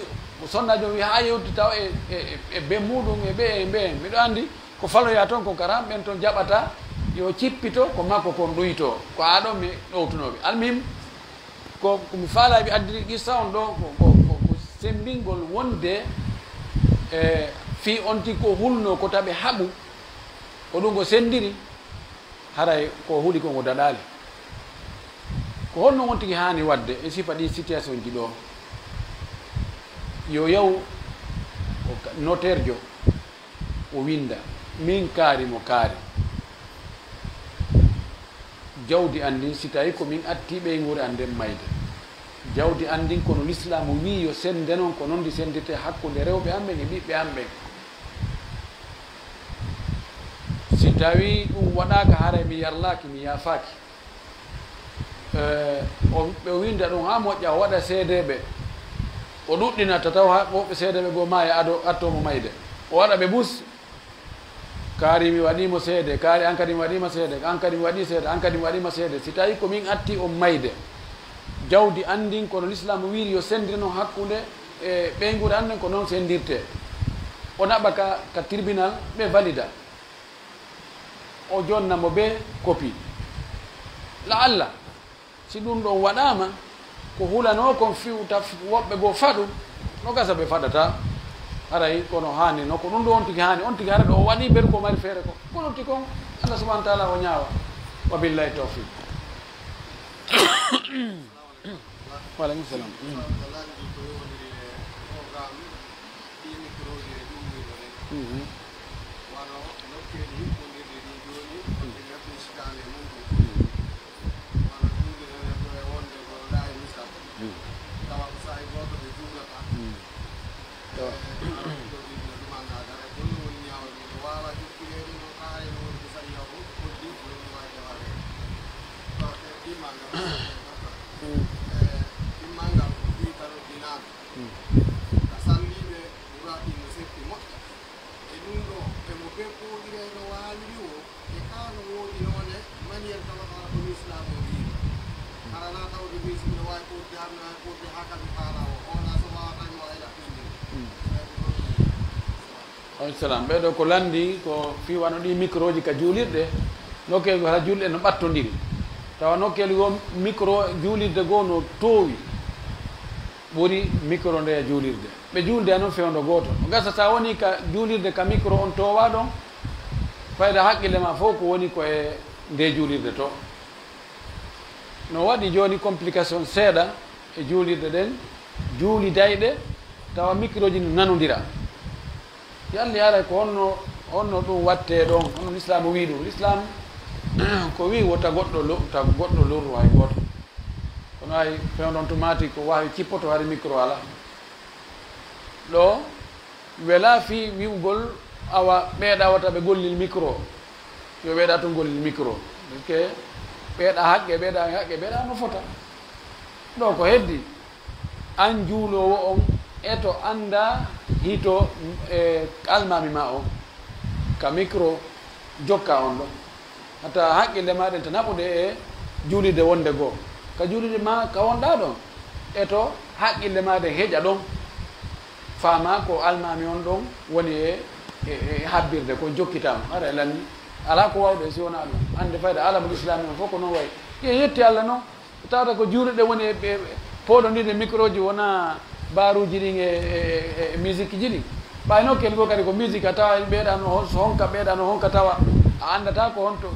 sonnajo wi ha yewti taw e be muɗum e ɓe miɗo andi ko faloya toon ko karam ɓen toon jaɓata yo cippito ko makko kon ɗoyto ko aɗon mi ɗowtunoɓe almihim komi faalaɓe addiri qissa on ɗo ko sembingol wonde e fi on tigi ko hulno ko taɓe haɓu ko ɗum ko sendiri haray ko huuɗi konko daɗali ko holno on tigi hani wadde e sifa ɗi situation ji ɗo yo yaw notaire jo o winda min kaari mo kaari jawdi andin si tawi ko min atti ɓeygure anden mayde jawdi andin kono l'islamu wi yo sende noon ko noon ndi sendirte hakkude rewɓe amɓen e ɓiɓɓe amɓen si tawi ɗum waɗaka haara mi yarlaki mi yafaki ɓe winda ɗum ha moƴƴa o waɗa seedeɓe o ɗuɗɗinata taw ha woɓɓe seedeɓe goo ma e attomo mayde o waɗa ɓe bus kaari mi waɗimo seede kaari an kadi mi waɗima seede an kadi mi waɗi seede an kadi mi waɗima seede si tawi komin atti on mayde jawdi andin kono l'islam wiiri yo sendire noon hakkude e ɓeygude anden ko noon sendirte o naɓa ka tribunal ɓe valida o jonnamo ɓe copie la allah si ɗum ɗon waɗama ko hulano kon fiwta woɓɓe goo faɗum no gasa ɓe faɗata haray kono hani no ko ɗum ɗo on tigi hani on tigi hara ɗo o waɗi ɓeru ko mari feere ko kono ti kon allah subahana taala o ñaawa wa billahi tawfiq waaleykum salam salam ɓeɗo ko landi ko fiwano ɗi micro ji ka juulirɗe nokkeli go hala julɗe no ɓattodiri tawa nokkeli go micro juulirde goo no toowi ɓuri micro nde e juulirde ɓe juulde a noon fewndo gooto gasa sa woni ka juulirde ka micro on towa ɗon fayda haqqille ma fof ko woni ko e nde juulirde to no waɗi joni complication seeɗa e juulirde ɗen juuli dayɗe tawa micro ji no nanodira yalli aray ko honno ɗum watte ɗon hono l'islam wi ɗum l'islam ko wi wota goɗɗo lorru hay goto kono hay fewɗon tumati ko wawi cippoto hari micro ala ɗo wela fi wiwgol awa ɓeeɗa wata ɓe gollil micro yo ɓeeɗa tun gollil micro parce que ɓeeɗa haqqe ɓeeɗa no fota ɗo ko heddi an juulowo on eto anda hito e almami ma o ka micro jokka on ɗo hata haqqille maɗen to naɓude e juulide wonde goo ka juulide ma ka wonɗa ɗon eto haqqille maɗa heƴa ɗon faama ko almami on ɗon woni e habbirde ko jokkitama ara lanni ala ko wawɗo si wona ɗum hande fayda alamul islami on fof ko noon wayi ye yetti allah noon tawata ko juureɗe woni e poɗodirde micro ji wona baruji ɗin e musique ji ɗin ɓayno ken goo kadi ko musique a tawa ɓeeɗano honka ɓeeɗano honka tawa a andata ko honto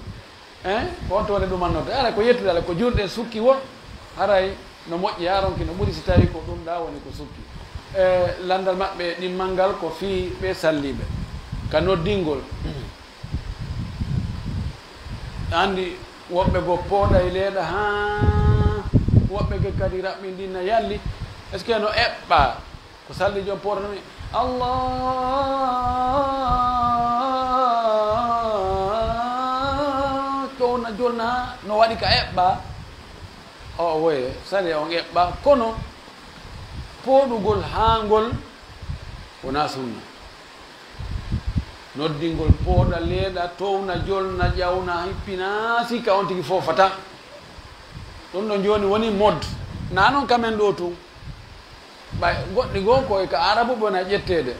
ko honto wone ɗumannode ara ko yettude allah ko juurɗe sukki wo haray no moƴƴi yaronki no ɓuuri si tawi ko ɗum ɗa woni ko sukki landal maɓɓe ɗimmal ngal ko fii ɓe salliɓe ka noddingol andi woɓɓe go pooɗa e leeɗa ha woɓɓe ge kadi raɓɓindinna yalli est ce que no eɓɓa ko salli jom pooɗanomi allah ƴowna jolna ha no waɗi ka eɓɓa o woye sali on eɓɓa kono pooɗugol hangol wona sunna noddingol pooɗa leeɗa towna jolna ƴawna hippina sikka on tigi fofata ɗum ɗo joni woni mode na noon kamen ɗo tun ɓay goɗɗi goo koye ka arabu bona ƴettede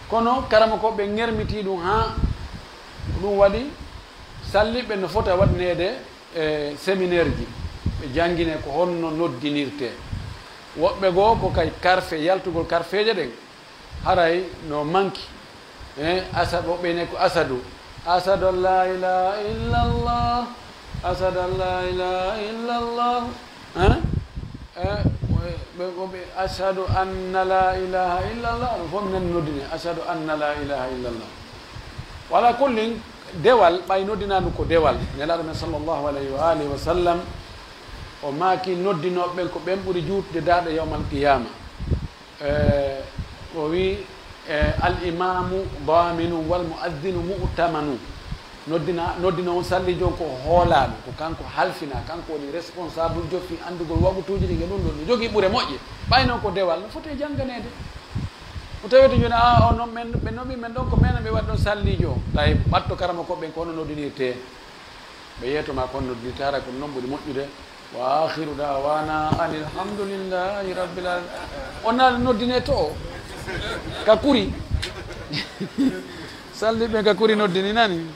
kono karama ko ɓe germiti ɗum ha ɗum waɗi salliɓe no fota waɗnede e séminaire ji ɓe jangguine ko honno noddinirte woɓɓe goo ko kay karfe yaltugol karfeje ɗen haray no manki asad woɓɓene ko asadu asadu an la ilaha illa llah asadu an la ilaha illa llah ɓe ashadu anna la ilaha illa llah ɗum fof minen noddine ashadu anna la ilaha illa llah wala kullin dewal ɓay noddinanu ko dewal nelaɗo men sallllahu alayhi wa alihi wa sallam o maaki noddinoɓe ɓen ko ɓen ɓuuri juutde daaɗo yawmal qiyama o wi al imamu daminu wal muaddinu mu'tamanu noddino on salli jon ko hoolaɗo ko kanko halfina kanko woni responsable joffi andugol waɓutuji ɗi ge ɗum ɗon no jogui ɓuure moƴƴe ɓay noon ko dewal no foti janganede o tawete joni a o noon men ɓe noɓi men ɗon ko mena ɓe waɗi ɗon sallijo tawi ɓatto karama koɓen ko hono noddinirte ɓe yeytoma ko hono noddirte hara ko noon ɓuuri moƴƴude wa akhiru dawana an alhamdulillahi rabbil alamin onna noddine to o ka kuri salliɓe ka kuri noddini nani